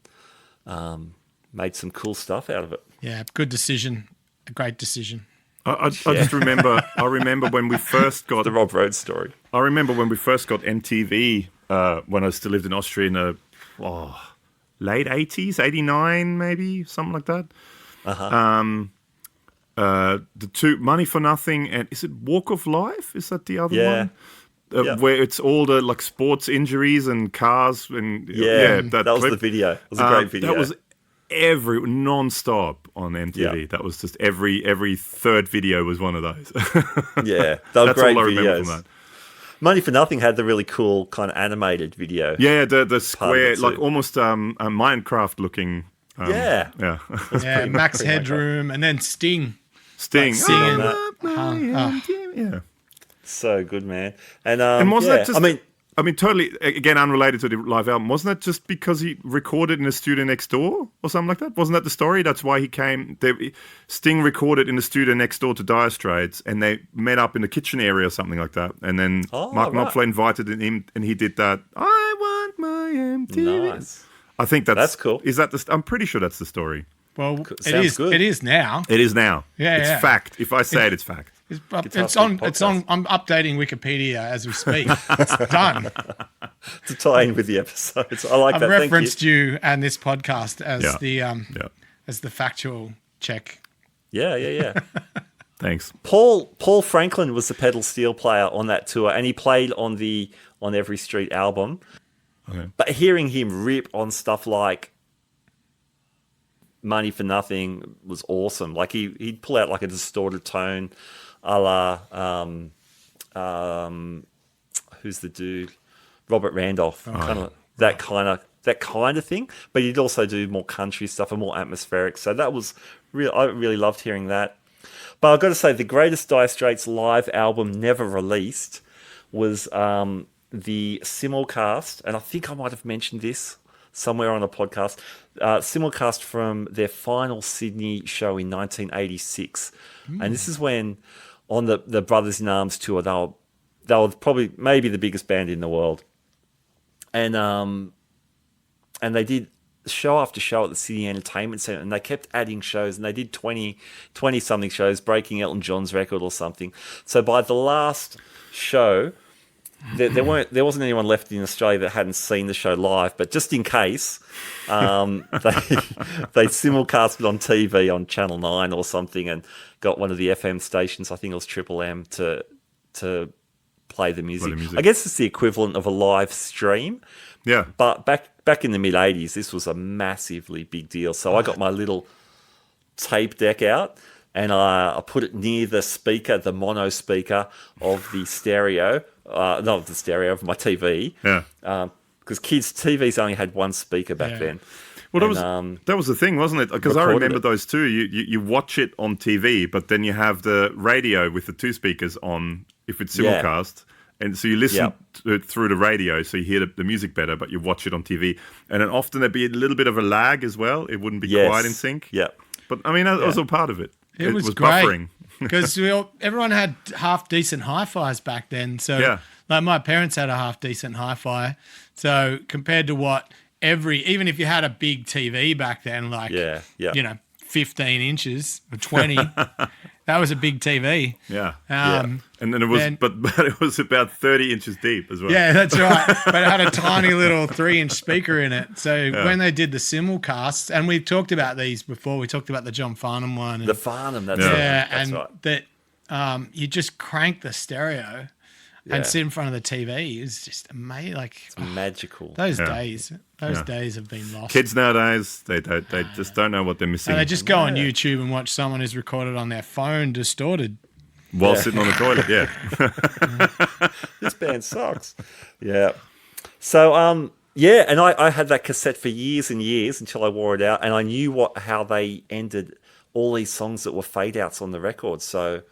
made some cool stuff out of it. Yeah, good decision, a great decision. I just remember. I remember when we first got the Rob Rhodes story. I remember when we first got MTV when I still lived in Austria in the late '80s, '89 maybe, something like that. The two Money for Nothing and is it Walk of Life? Is that the other one? Where it's all the like sports injuries and cars and that was clip. the video. It was a great video. That was non-stop on MTV. Yeah. That was just every third video was one of those. Yeah, they were That's great all I remember videos. from that. Money for Nothing had the really cool kind of animated video. Yeah, the square, like too. almost a Minecraft looking. Yeah. Yeah, Max Headroom, and then Sting. Singing Yeah. So good, man. And wasn't that just? I mean, totally. Again, unrelated to the live album. Wasn't that just because he recorded in a studio next door or something like that? Wasn't that the story? That's why he came. Sting recorded in the studio next door to Dire Straits, and they met up in the kitchen area or something like that. And then Mark Knopfler invited him, and he did that. I want my MTV. Nice. I think that's cool. Is that I'm pretty sure that's the story. Well, Sounds it is. good. It is now. It is now. Yeah, it's fact. If I say it's fact. It's on. I'm updating Wikipedia as we speak. It's done. To tie in with the episodes, I like that. I've referenced you and this podcast as as the factual check. Yeah. Thanks. Paul Franklin was the pedal steel player on that tour, and he played on the On Every Street album. Okay. But hearing him rip on stuff like Money for Nothing was awesome. Like he'd pull out like a distorted tone a la who's the dude? Robert Randolph, that kind of thing. But he'd also do more country stuff and more atmospheric. So that was real. I really loved hearing that. But I've got to say, the greatest Dire Straits live album never released was the simulcast, and I think I might have mentioned this somewhere on a podcast. Simulcast from their final Sydney show in 1986, and this is when on the Brothers in Arms tour they were probably maybe the biggest band in the world. And they did show after show at the City Entertainment Centre, and they kept adding shows, and they did 20-something shows, breaking Elton John's record or something. So by the last show, there wasn't anyone left in Australia that hadn't seen the show live, but just in case, they simulcast it on TV on Channel 9 or something, and got one of the FM stations, I think it was Triple M, to play the music. I guess it's the equivalent of a live stream. Yeah. But back in the mid-'80s, this was a massively big deal. So I got my little tape deck out, and I put it near the speaker, the mono speaker of the stereo, not the stereo, of my TV. Yeah. Because kids' TVs only had one speaker back then. Well, that was the thing, wasn't it? Because I remember those too. You watch it on TV, but then you have the radio with the two speakers on if it's simulcast. And so you listen to it through the radio, so you hear the music better, but you watch it on TV. And then often there'd be a little bit of a lag as well. It wouldn't be quite in sync. Yeah. But, I mean, that was all part of it. It was great, buffering. Because everyone had half-decent hi-fis back then. So, like, my parents had a half-decent hi-fi. So compared to what even if you had a big TV back then, like, 15 inches or 20, that was a big TV. Yeah. And then it was, but it was about 30 inches deep as well. Yeah, that's right. But it had a tiny little 3-inch speaker in it. So when they did the simulcasts, and we've talked about these before, we talked about the John Farnham one. And, the Farnham, that's right. That you just crank the stereo and sit in front of the TV. It was just amazing. Like, it's magical. Those days have been lost. Kids nowadays, they just don't know what they're missing. And they just go on YouTube and watch someone who's recorded on their phone distorted. While sitting on the toilet, This band sucks. Yeah. So, and I had that cassette for years and years until I wore it out, and I knew how they ended all these songs that were fade-outs on the record. So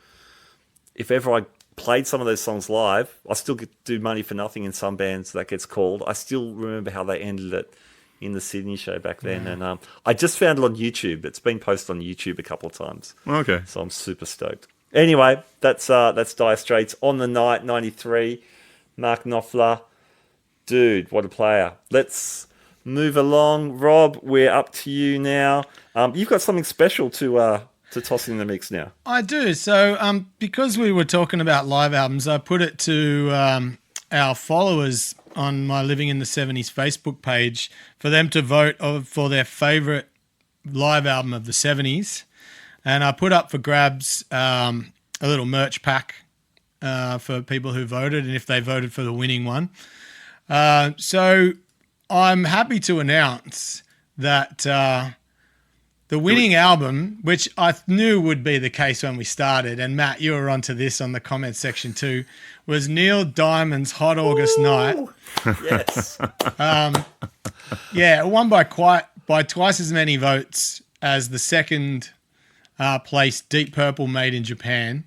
if ever I played some of those songs live, I still do Money for Nothing in some bands, that gets called. I still remember how they ended it in the Sydney show back then. And I just found it on YouTube. It's been posted on YouTube a couple of times. Okay. So I'm super stoked. Anyway, that's Dire Straits on the night, 93. Mark Knopfler. Dude, what a player. Let's move along. Rob, we're up to you now. You've got something special to toss in the mix now. I do. So because we were talking about live albums, I put it to our followers on my Living in the 70s Facebook page for them to vote for their favourite live album of the 70s. And I put up for grabs a little merch pack for people who voted, and if they voted for the winning one. So I'm happy to announce that the winning album, which I knew would be the case when we started, and Matt, you were onto this on the comments section too, was Neil Diamond's Hot August Night. Yes. It won by twice as many votes as the second place, Deep Purple, Made in Japan.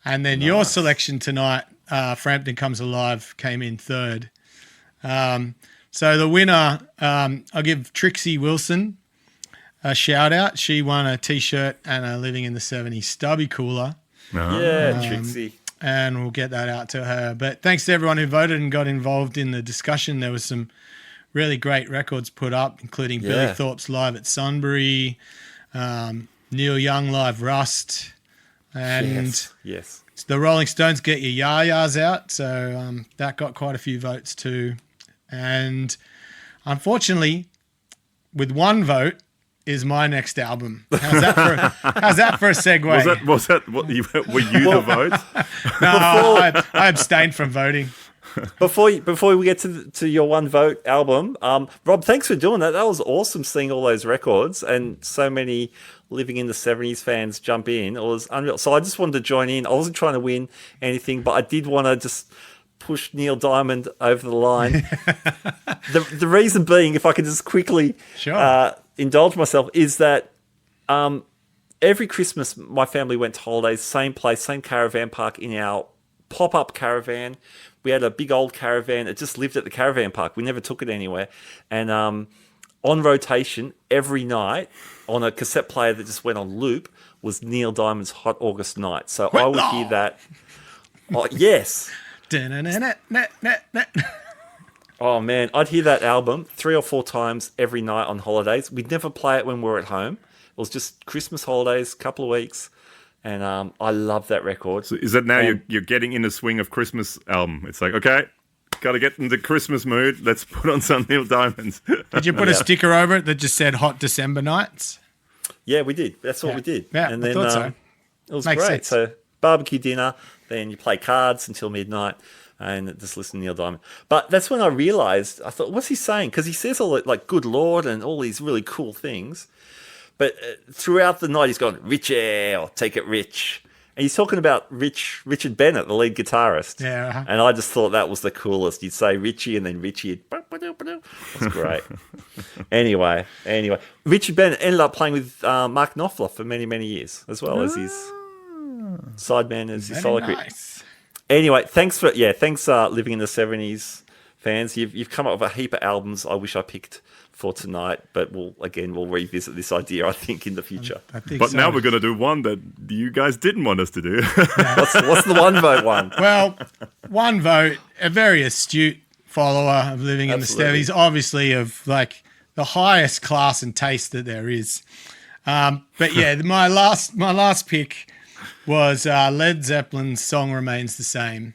And then your selection tonight, Frampton Comes Alive, came in third. So the winner, I'll give Trixie Wilson a shout out. She won a T-shirt and a Living in the 70s stubby cooler. Yeah, Trixie. And we'll get that out to her. But thanks to everyone who voted and got involved in the discussion. There was some really great records put up, including Billy Thorpe's Live at Sunbury, Neil Young Live Rust, and yes. The Rolling Stones Get Your Ya-Ya's out. So that got quite a few votes too. And unfortunately, with one vote, is my next album. How's that for a segue? Was that what were you the vote? No, I abstained from voting. Before we get to your one vote album, Rob, thanks for doing that. That was awesome seeing all those records and so many living in the 70s fans jump in. It was unreal. So I just wanted to join in. I wasn't trying to win anything, but I did want to just push Neil Diamond over the line. The reason being, if I could just quickly indulge myself, is that every Christmas my family went to holidays, same place, same caravan park in our pop-up caravan. We had a big old caravan. It just lived at the caravan park. We never took it anywhere. And on rotation, every night, on a cassette player that just went on loop, was Neil Diamond's Hot August Night. So I would hear that. Oh, yes. Oh, man. I'd hear that album 3 or 4 times every night on holidays. We'd never play it when we were at home. It was just Christmas holidays, couple of weeks. And I love that record. So is that now you're getting in the swing of Christmas album? It's like, okay, got to get in the Christmas mood. Let's put on some Neil Diamonds. Did you put a sticker over it that just said Hot December Nights? Yeah, we did. That's what we did. Yeah, and then I thought so. It was Makes great. sense. So barbecue dinner, then you play cards until midnight and just listen to Neil Diamond. But that's when I realised, I thought, what's he saying? Because he says all like good Lord and all these really cool things. But throughout the night, he's gone, Richie, or take it rich. And he's talking about Richard Bennett, the lead guitarist. Yeah. Uh-huh. And I just thought that was the coolest. You'd say Richie and then Richie. That's great. Anyway. Richard Bennett ended up playing with Mark Knopfler for many, many years, as well as his sideman, as his solo career. Anyway, thanks living in the 70s fans. You've come up with a heap of albums I wish I picked for tonight, but we'll revisit this idea, I think, in the future. But now we're going to do one that you guys didn't want us to do. What's the one vote one? Well, one vote, a very astute follower of living in the 70s, obviously of like the highest class and taste that there is. But yeah, my last pick was Led Zeppelin's Song Remains the Same.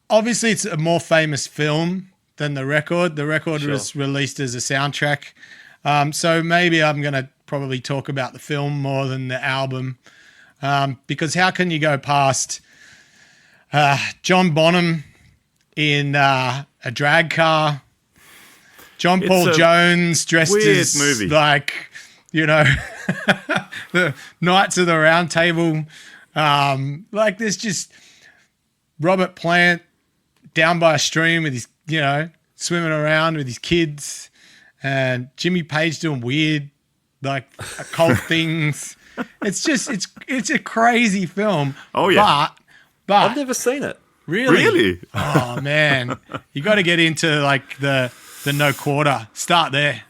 Obviously it's a more famous film than the record. The record was released as a soundtrack. So maybe I'm going to probably talk about the film more than the album. Because how can you go past John Bonham in a drag car, John Paul Jones dressed as movie. Like, the Knights of the Round Table. There's just Robert Plant down by a stream with his, swimming around with his kids, and Jimmy Page doing weird, occult things. It's a crazy film. Oh yeah, but I've never seen it. Really? Oh man, you got to get into the No Quarter. Start there.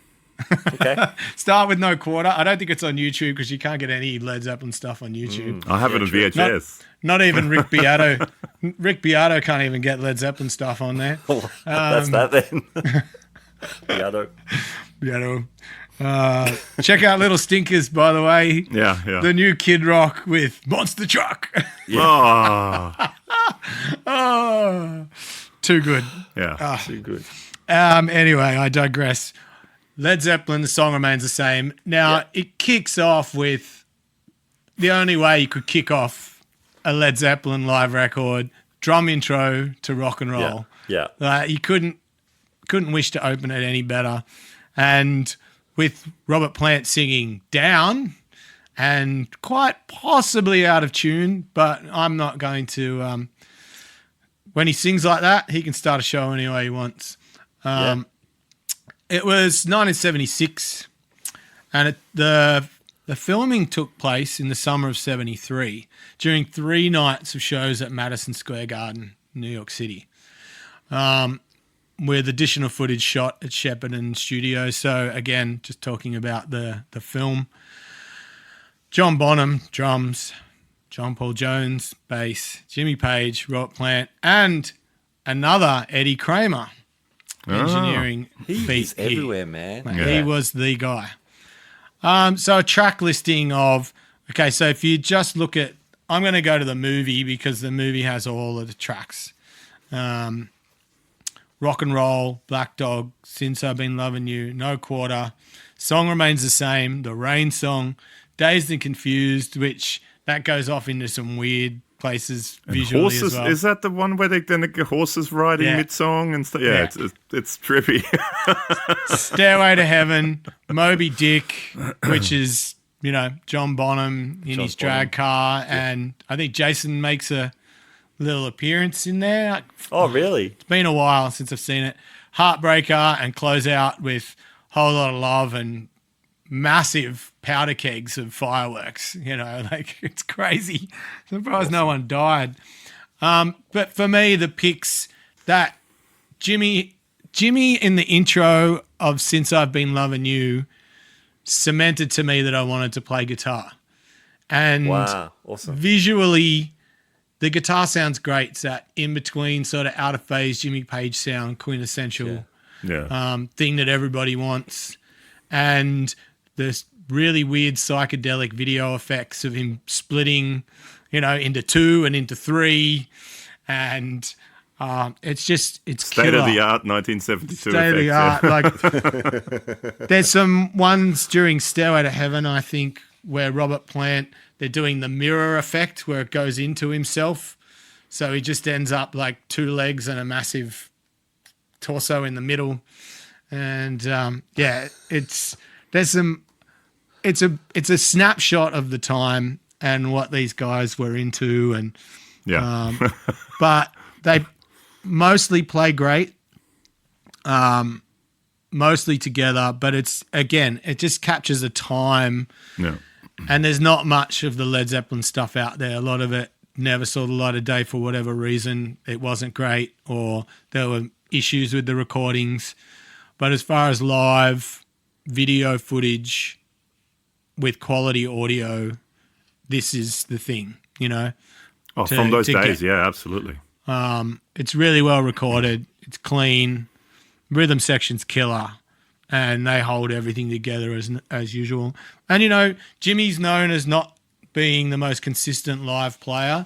Okay. Start with No Quarter. I don't think it's on YouTube because you can't get any Led Zeppelin stuff on YouTube. I have it on VHS. Not even Rick Beato. Rick Beato can't even get Led Zeppelin stuff on there. That's that then. Beato. Check out Little Stinkers, by the way. Yeah. The new Kid Rock with Monster Truck. Yeah. Oh, too good. Yeah. Too good. Anyway, I digress. Led Zeppelin, the song remains the same. Now, It kicks off with the only way you could kick off a Led Zeppelin live record, drum intro to rock and roll. Yeah. You couldn't wish to open it any better. And with Robert Plant singing down and quite possibly out of tune, but I'm not going to... when he sings like that, he can start a show any way he wants. It was 1976, and the filming took place in the summer of 73 during 3 nights of shows at Madison Square Garden, New York City, with additional footage shot at Shepperton Studios. So again, just talking about the film. John Bonham, drums, John Paul Jones, bass, Jimmy Page, Robert Plant, and another Eddie Kramer. Engineering He's everywhere, man. He was the guy. So a track listing of, so if you just look at, I'm going to go to the movie because the movie has all of the tracks. Rock and Roll, Black Dog, Since I've Been Loving You, No Quarter, Song Remains the Same, The Rain Song, Dazed and Confused, which that goes off into some weird places And visually horses, as well. is that the one where they then the horses riding Yeah. mid-song and stuff? Yeah, Yeah. it's trippy. Stairway to Heaven, Moby Dick, which is, John Bonham in his drag car. And I think Jason makes a little appearance in there. Oh, really? It's been a while since I've seen it. Heartbreaker, and close out with Whole Lot of Love and massive powder kegs of fireworks. It's crazy. Surprised no one died. But for me, the picks that Jimmy in the intro of Since I've Been Loving You cemented to me that I wanted to play guitar. And Wow, awesome. visually, the guitar sounds great. It's that in-between sort of out-of-phase Jimmy Page sound, quintessential thing that everybody wants. And there's really weird psychedelic video effects of him splitting, into 2 and into 3. And it's State killer. of the art 1972 State of the effects, art. There's some ones during Stairway to Heaven, I think, where Robert Plant, they're doing the mirror effect where it goes into himself. So he just ends up like 2 legs and a massive torso in the middle. And it's a snapshot of the time and what these guys were into. And but they mostly play great, mostly together. But it just captures a time. Yeah. And there's not much of the Led Zeppelin stuff out there. A lot of it never saw the light of day for whatever reason. It wasn't great, or there were issues with the recordings. But as far as live video footage with quality audio, this is the thing, Oh, from those days, yeah, absolutely. It's really well recorded. It's clean. Rhythm section's killer. And they hold everything together as usual. And, Jimmy's known as not being the most consistent live player.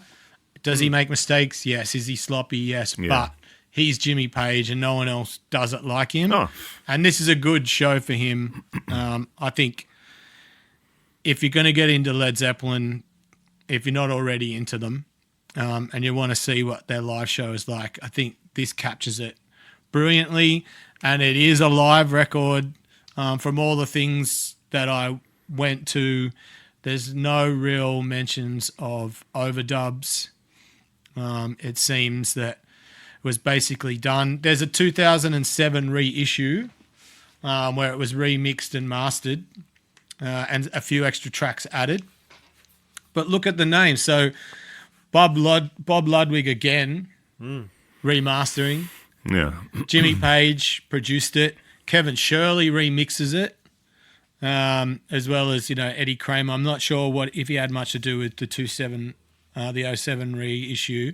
Does he make mistakes? Yes. Is he sloppy? Yes. Yeah. But he's Jimmy Page and no one else does it like him. Oh. And this is a good show for him. I think if you're going to get into Led Zeppelin, if you're not already into them, and you want to see what their live show is like, I think this captures it brilliantly. And it is a live record. From all the things that I went to, there's no real mentions of overdubs. It seems that it was basically done. There's a 2007 reissue where it was remixed and mastered and a few extra tracks added. But look at the name. So Bob Ludwig again, remastering. Yeah. Jimmy Page produced it. Kevin Shirley remixes it, as well as Eddie Kramer. I'm not sure if he had much to do with the 07 reissue,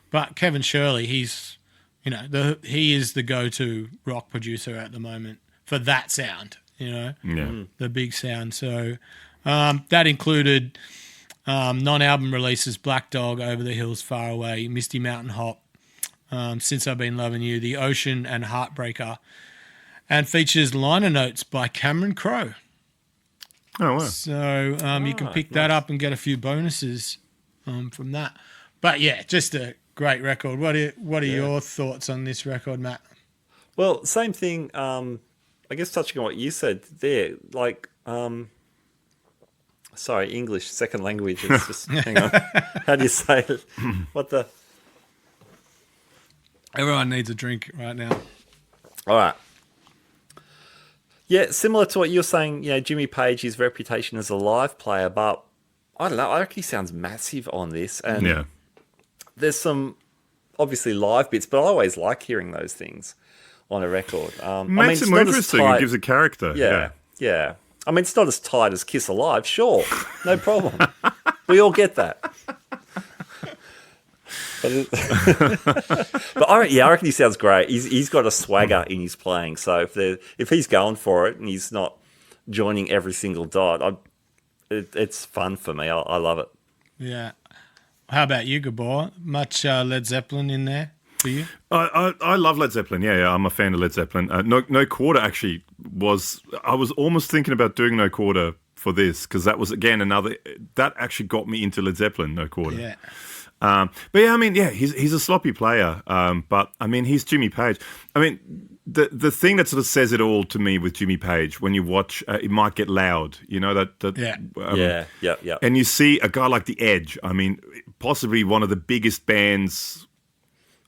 but Kevin Shirley, he's he is the go-to rock producer at the moment for that sound. The big sound. So that included non-album releases: Black Dog, Over the Hills, Far Away, Misty Mountain Hop, Since I've Been Loving You, The Ocean, and Heartbreaker, and features liner notes by Cameron Crowe. Oh, wow. So you can pick that up and get a few bonuses from that. But yeah, just a great record. What are your thoughts on this record, Matt? Well, same thing. I guess touching on what you said there, like, sorry, English, second language. It's just, hang on. How do you say it? What the? Everyone needs a drink right now. All right. Yeah, similar to what you're saying, Jimmy Page, his reputation as a live player, but I don't know, I reckon he sounds massive on this. And there's some obviously live bits, but I always like hearing those things on a record. Makes it more interesting. It gives a character. Yeah. I mean, it's not as tight as Kiss Alive, sure. No problem. We all get that. But I reckon he sounds great. He's got a swagger in his playing. So if he's going for it and he's not joining every single dot, it's fun for me. I love it. Yeah. How about you, Gabor? Much Led Zeppelin in there for you? I love Led Zeppelin. Yeah, I'm a fan of Led Zeppelin. No Quarter actually was. I was almost thinking about doing No Quarter for this because that was again that actually got me into Led Zeppelin. No Quarter. Yeah. But yeah, I mean, yeah, he's a sloppy player. But I mean, he's Jimmy Page. I mean, the thing that sort of says it all to me with Jimmy Page, when you watch, it might get loud. You know that. Yeah. And you see a guy like The Edge. I mean, possibly one of the biggest bands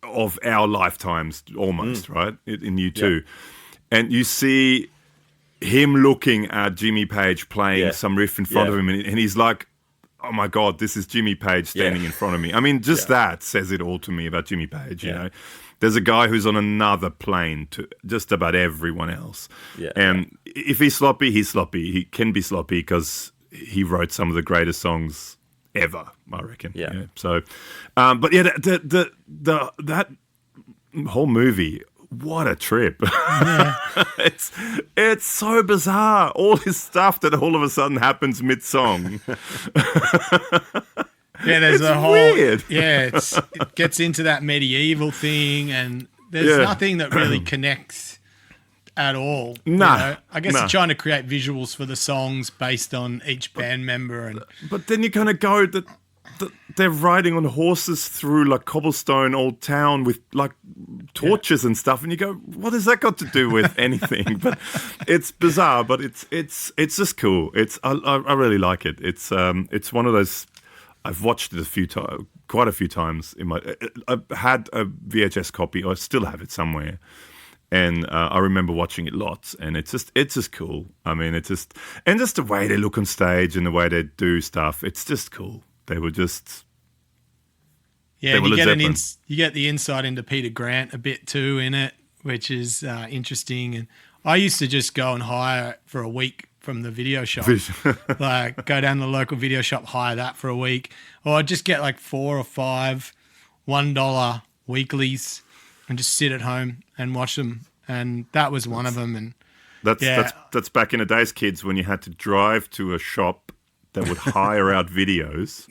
of our lifetimes, almost, right? In U2. Yeah. And you see him looking at Jimmy Page playing some riff in front of him, and he's like, oh my God, this is Jimmy Page standing in front of me. I mean, just that says it all to me about Jimmy Page, you know. There's a guy who's on another plane to just about everyone else. Yeah. And if he's sloppy, he's sloppy. He can be sloppy because he wrote some of the greatest songs ever, I reckon. Yeah. So, but yeah, that whole movie, what a trip. Yeah. It's so bizarre. All this stuff that all of a sudden happens mid-song. Yeah, there's It's a whole weird. Yeah, it gets into that medieval thing, and there's nothing that really connects at all. No, you know? I guess no. they're trying to create visuals for the songs based on each band member, and But then you kind of go that they're riding on horses through like cobblestone old town with like torches and stuff, and you go, what has that got to do with anything? But it's bizarre, but it's just cool. I really like it. It's one of those. I've watched it quite a few times. I've had a VHS copy, or I still have it somewhere, and I remember watching it lots. And it's just cool. I mean, and just the way they look on stage and the way they do stuff. It's just cool. They were just and you Zeppelin. you get the insight into Peter Grant a bit too in it, which is interesting. And I used to just go and hire it for a week from the video shop. Like go down to the local video shop, hire that for a week, or I'd just get like 4 or 5 $1 weeklies and just sit at home and watch them. And that was one of them. And that's back in the days, kids, when you had to drive to a shop that would hire out videos,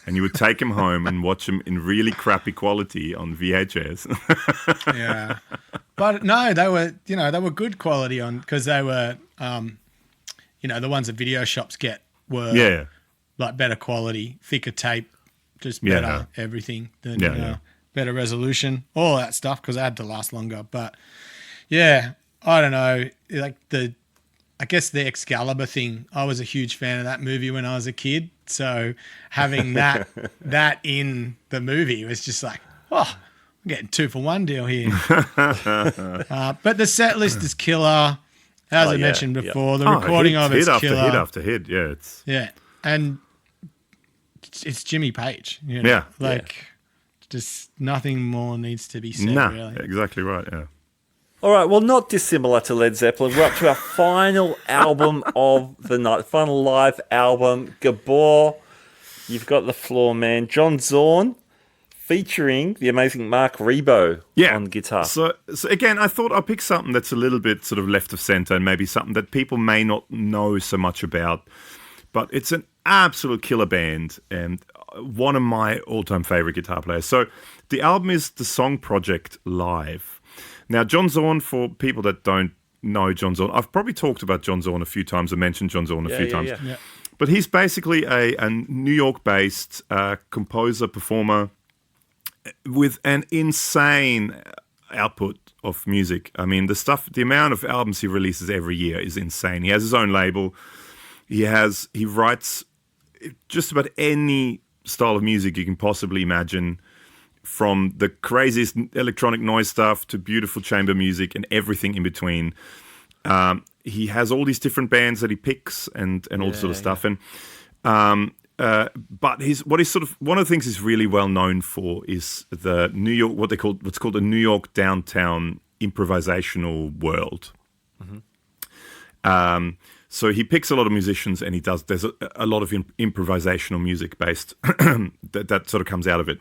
and you would take them home and watch them in really crappy quality on VHS. yeah, but no, they were good quality on, because they were the ones that video shops get were like better quality, thicker tape, just better everything than better resolution, all that stuff, because they had to last longer. But yeah, I don't know, like I guess the Excalibur thing, I was a huge fan of that movie when I was a kid. So having that in the movie was just like, oh, I'm getting 2-for-1 deal here. But the set list is killer. As I mentioned before, the recording of it's killer. Hit after hit, yeah. And it's Jimmy Page. You know? Just nothing more needs to be said, really. Exactly right, yeah. All right, well, not dissimilar to Led Zeppelin. We're up to our final album of the night, final live album, Gabor. You've got the floor, man. John Zorn, featuring the amazing Mark Rebo on guitar. So again, I thought I'd pick something that's a little bit sort of left of center, and maybe something that people may not know so much about. But it's an absolute killer band, and one of my all-time favorite guitar players. So the album is The Song Project Live. Now, John Zorn, for people that don't know John Zorn, I've probably talked about John Zorn a few times. I mentioned John Zorn a few times. Yeah. But he's basically a New York-based composer, performer with an insane output of music. I mean, the amount of albums he releases every year is insane. He has his own label. He writes just about any style of music you can possibly imagine, from the craziest electronic noise stuff to beautiful chamber music and everything in between. He has all these different bands that he picks and all sort of stuff. And but one of the things he's really well known for is the New York, what's called the New York downtown improvisational world. Mm-hmm. So he picks a lot of musicians, and there's a lot of improvisational music based that sort of comes out of it.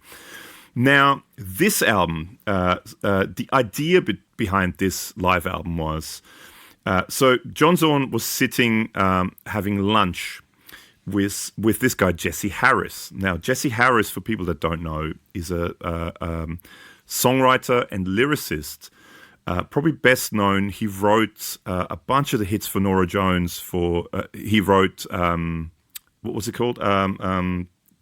Now, this album, the idea behind this live album was, so John Zorn was sitting having lunch with this guy, Jesse Harris. Now, Jesse Harris, for people that don't know, is a songwriter and lyricist. Probably best known, he wrote a bunch of the hits for Norah Jones. He wrote, what was it called?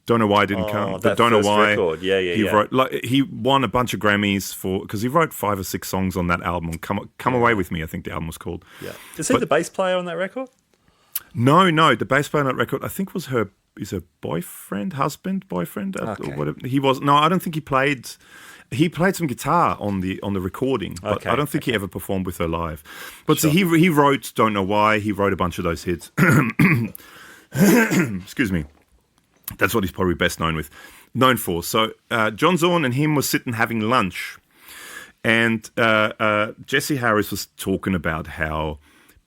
Don't Don't Know Why Didn't Come. that Don't Know first Why. record. Yeah. He wrote, he won a bunch of Grammys because he wrote 5 or 6 songs on that album. Come Away With Me, I think the album was called. Yeah. Is he the bass player on that record? No. The bass player on that record, I think, was her boyfriend. Okay. Whatever. He was. No, I don't think he played. He played some guitar on the recording, but Okay, I don't think he ever performed with her live. But so he wrote Don't Know Why. He wrote a bunch of those hits. Excuse me. That's what he's probably best known for. So John Zorn and him were sitting having lunch, and Jesse Harris was talking about how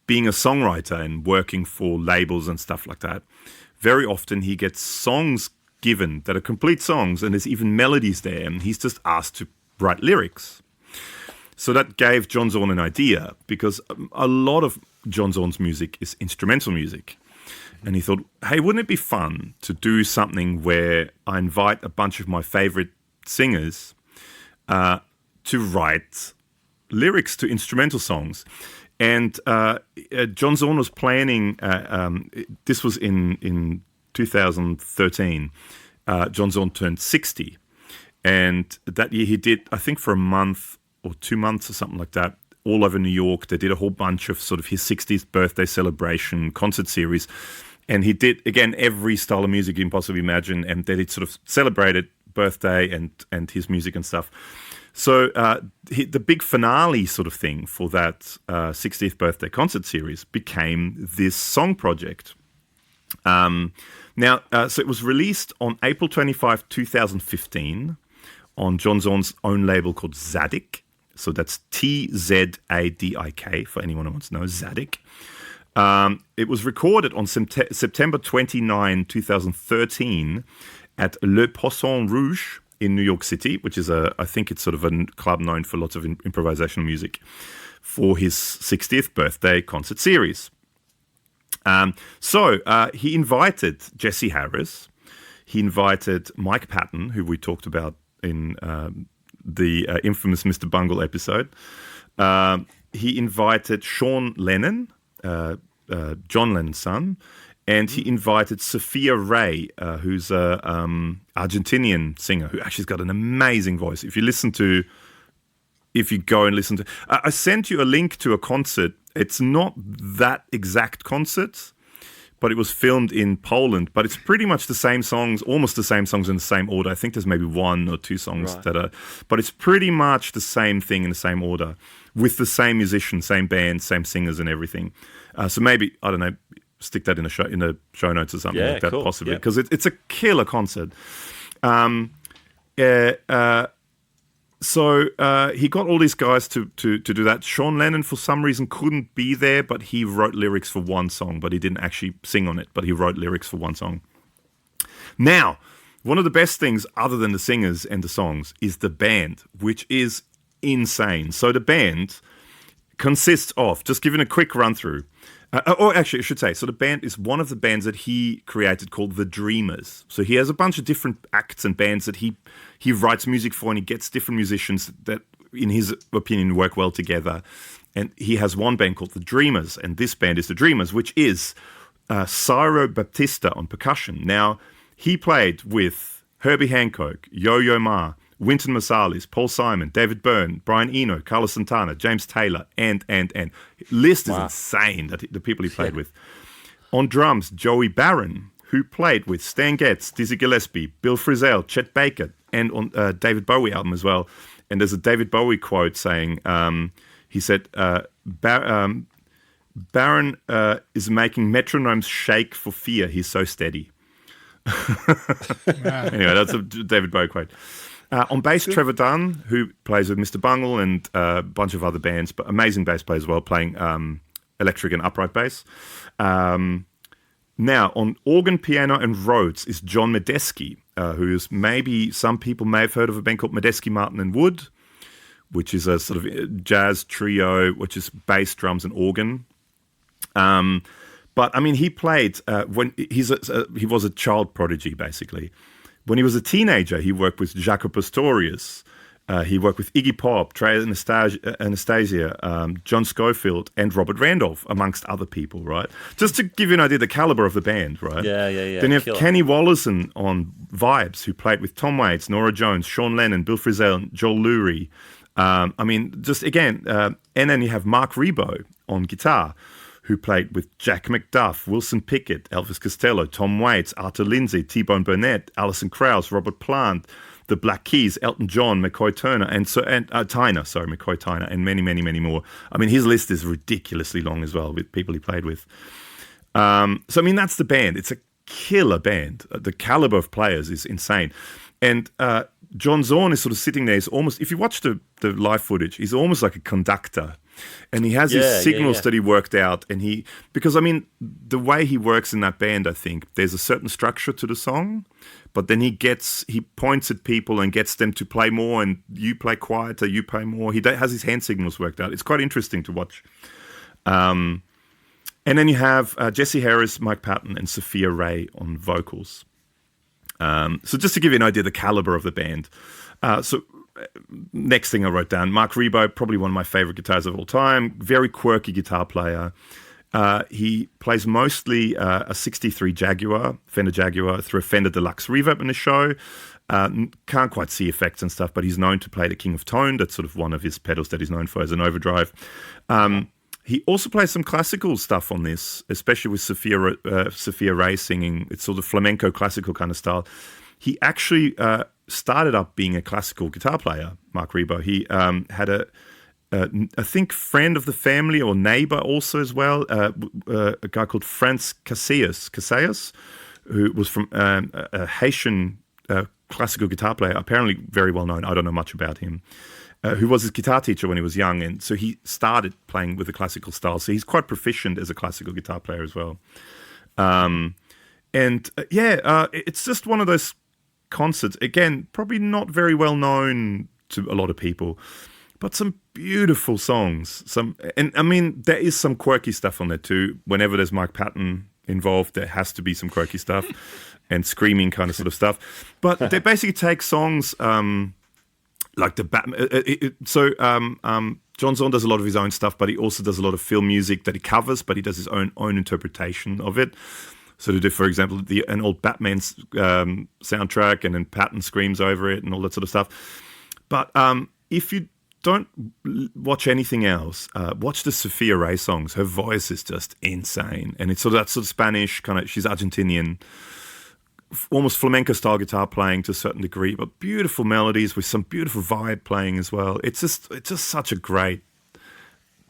being a songwriter and working for labels and stuff like that, very often he gets songs given that are complete songs, and there's even melodies there, and he's just asked to write lyrics. So that gave John Zorn an idea, because a lot of John Zorn's music is instrumental music. And he thought, hey, wouldn't it be fun to do something where I invite a bunch of my favorite singers to write lyrics to instrumental songs? And John Zorn was planning, this was in 2013, John Zorn turned 60. And that year he did, I think for a month or 2 months or something like that, all over New York, they did a whole bunch of sort of his 60th birthday celebration concert series. And he did, again, every style of music you can possibly imagine. And then it sort of celebrated birthday and his music and stuff. So the big finale sort of thing for that 60th birthday concert series became this song project. So it was released on April 25, 2015 on John Zorn's own label called Tzadik. So that's Tzadik for anyone who wants to know, Tzadik. It was recorded on September 29, 2013 at Le Poisson Rouge in New York City, which is I think it's sort of a club known for lots of improvisational music, for his 60th birthday concert series. So he invited Jesse Harris. He invited Mike Patton, who we talked about in the infamous Mr. Bungle episode. He invited Sean Lennon, John Lennon's son, and he invited Sophia Ray, who's a Argentinian singer who actually's got an amazing voice. If you go and listen to, I sent you a link to a concert. It's not that exact concert, but it was filmed in Poland. But it's pretty much the same songs, almost the same songs in the same order. I think there's maybe 1 or 2 songs that are, but it's pretty much the same thing in the same order, with the same musicians, same band, same singers and everything. So maybe, I don't know, stick that in the show notes or something like that, cool. Possibly, because it's a killer concert. So he got all these guys to do that. Sean Lennon, for some reason, couldn't be there, but he wrote lyrics for one song, but he didn't actually sing on it, but he wrote lyrics for one song. Now, one of the best things, other than the singers and the songs, is the band, which is insane. So the band consists of, just giving a quick run through, or actually I should say, so the band is one of the bands that he created called The Dreamers. So he has a bunch of different acts and bands that he writes music for, and he gets different musicians that, in his opinion, work well together. And he has one band called The Dreamers, and this band is The Dreamers, which is Ciro Baptista on percussion. Now, he played with Herbie Hancock, Yo-Yo Ma, Wynton Marsalis, Paul Simon, David Byrne, Brian Eno, Carlos Santana, James Taylor, and. List is insane, that the people he played with. On drums, Joey Barron, who played with Stan Getz, Dizzy Gillespie, Bill Frisell, Chet Baker, and on David Bowie album as well. And there's a David Bowie quote saying, he said, Barron is making metronomes shake for fear. He's so steady. Anyway, that's a David Bowie quote. On bass, Trevor Dunn, who plays with Mr. Bungle and a bunch of other bands, but amazing bass player as well, playing electric and upright bass. Now, on organ, piano, and Rhodes is John Medeski, who's maybe some people may have heard of a band called Medeski, Martin and Wood, which is a sort of jazz trio, which is bass, drums, and organ. But I mean, he played when he was a child prodigy, basically. When he was a teenager, he worked with Jaco Pastorius, He worked with Iggy Pop, Trey Anastasia, John Schofield, and Robert Randolph, amongst other people, right? Just to give you an idea of the caliber of the band, right? Yeah. Then you have Killer. Kenny Wollesen on Vibes, who played with Tom Waits, Nora Jones, Sean Lennon, Bill Frisell, and Joel Lurie. And then you have Mark Rebo on guitar, who played with Jack McDuff, Wilson Pickett, Elvis Costello, Tom Waits, Arthur Lindsay, T-Bone Burnett, Alison Krauss, Robert Plant, the Black Keys, Elton John, McCoy Tyner, McCoy Tyner, and many, many, many more. I mean, his list is ridiculously long as well with people he played with. That's the band. It's a killer band. The caliber of players is insane. And John Zorn is sort of sitting there. He's almost, if you watch the live footage, he's almost like a conductor. And he has his signals that he worked out. And because the way he works in that band, I think, there's a certain structure to the song, but then he points at people and gets them to play more, and you play quieter, you play more. He has his hand signals worked out. It's quite interesting to watch. And then you have Jesse Harris, Mike Patton, and Sophia Ray on vocals. So just to give you an idea of the caliber of the band. Next thing I wrote down, Mark Rebo, probably one of my favorite guitarists of all time. Very quirky guitar player. He plays mostly a 63 Fender Jaguar through a Fender Deluxe Reverb in the show. Can't quite see effects and stuff, but he's known to play the King of Tone. That's sort of one of his pedals that he's known for as an overdrive. He also plays some classical stuff on this, especially with Sophia Ray singing. It's sort of flamenco classical kind of style. He actually started up being a classical guitar player, Mark Rebo. He had I think friend of the family or neighbor also as well, a guy called Franz Casillas, who was from a Haitian classical guitar player, apparently very well known. I don't know much about him. Who was his guitar teacher when he was young, and so he started playing with the classical style. So he's quite proficient as a classical guitar player as well. It's just one of those concerts. Again, probably not very well known to a lot of people, but some beautiful songs. There is some quirky stuff on there too. Whenever there's Mike Patton involved, there has to be some quirky stuff and screaming kind of sort of stuff. But they basically take songs. Like the Batman. John Zorn does a lot of his own stuff, but he also does a lot of film music that he covers, but he does his own interpretation of it. So to do, for example, an old Batman soundtrack, and then Patton screams over it and all that sort of stuff. But if you don't watch anything else, watch the Sophia Ray songs. Her voice is just insane, and it's sort of that sort of Spanish kind of. She's Argentinian. Almost flamenco style guitar playing to a certain degree, but beautiful melodies with some beautiful vibe playing as well. It's just such a great,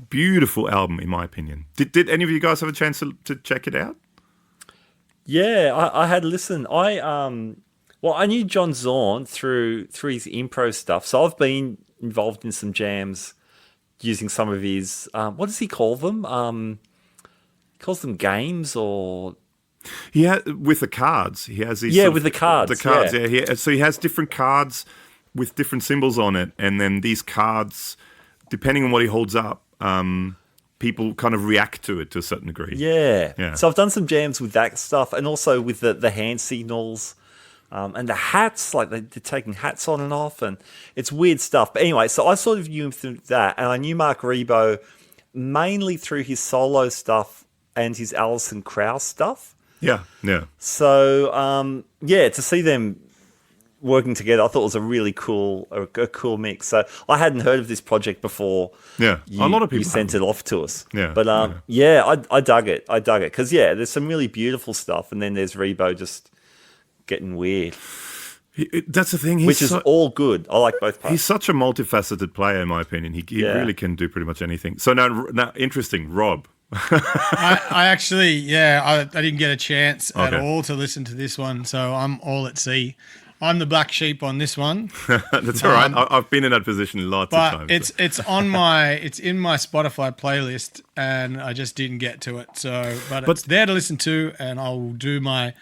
beautiful album in my opinion. Did any of you guys have a chance to check it out? Yeah, I had listened. I knew John Zorn through his impro stuff, so I've been involved in some jams using some of his what does he call them? He calls them games or. With the cards. He has these with the cards. The cards, so he has different cards with different symbols on it, and then these cards, depending on what he holds up, people kind of react to it to a certain degree. Yeah. So I've done some jams with that stuff, and also with the hand signals, and the hats, like they're taking hats on and off, and it's weird stuff. But anyway, so I sort of knew him through that, and I knew Mark Rebo mainly through his solo stuff and his Alison Krauss stuff. Yeah. So, to see them working together, I thought it was a really cool mix. So I hadn't heard of this project before. Yeah, a lot of people you sent it off to us. Yeah, but I dug it. Because there's some really beautiful stuff, and then there's Rebo just getting weird. That's the thing. Which is all good. I like both parts. He's such a multifaceted player, in my opinion. He really can do pretty much anything. So now interesting, Rob. I actually, I didn't get a chance at all to listen to this one, so I'm all at sea. I'm the black sheep on this one. That's all right. I've been in that position lots of times. But it's in my Spotify playlist, and I just didn't get to it. But it's there to listen to, and I'll do my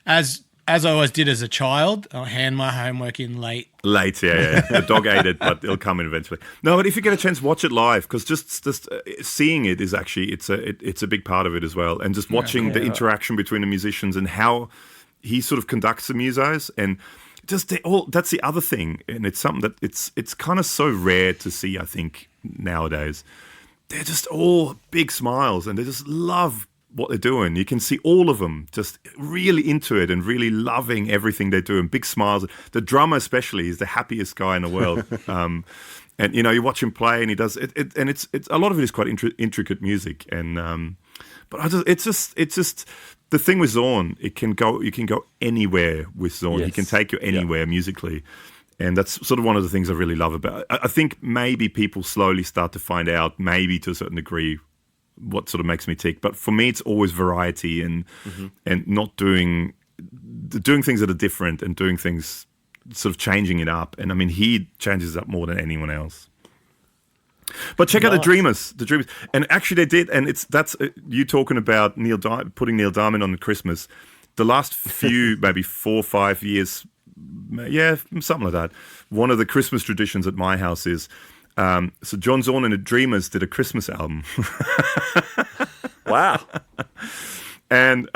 as I always did as a child. I'll hand my homework in late. Yeah. The dog ate it, but it'll come in eventually. No, but if you get a chance, watch it live, because just seeing it is actually it's a big part of it as well, and just watching the interaction between the musicians and how he sort of conducts the musos. And just that's the other thing, and it's something that it's kind of so rare to see, I think, nowadays. They're just all big smiles, and they just love what they're doing. You can see all of them just really into it and really loving everything they're doing. Big smiles. The drummer especially is the happiest guy in the world. And you watch him play, and he does it, and it's a lot of it is quite intricate music. And but it's just the thing with Zorn. You can go anywhere with Zorn. Yes. He can take you anywhere musically. And that's sort of one of the things I really love about it. I think maybe people slowly start to find out, maybe to a certain degree, what sort of makes me tick. But for me, it's always variety and not doing things that are different and doing things, sort of changing it up. And I mean, he changes it up more than anyone else. But check out the Dreamers. And actually they did, and that's you talking about putting Neil Diamond on Christmas. The last few, maybe 4 or 5 years, yeah, something like that. One of the Christmas traditions at my house is, so John Zorn and the Dreamers did a Christmas album. Wow. And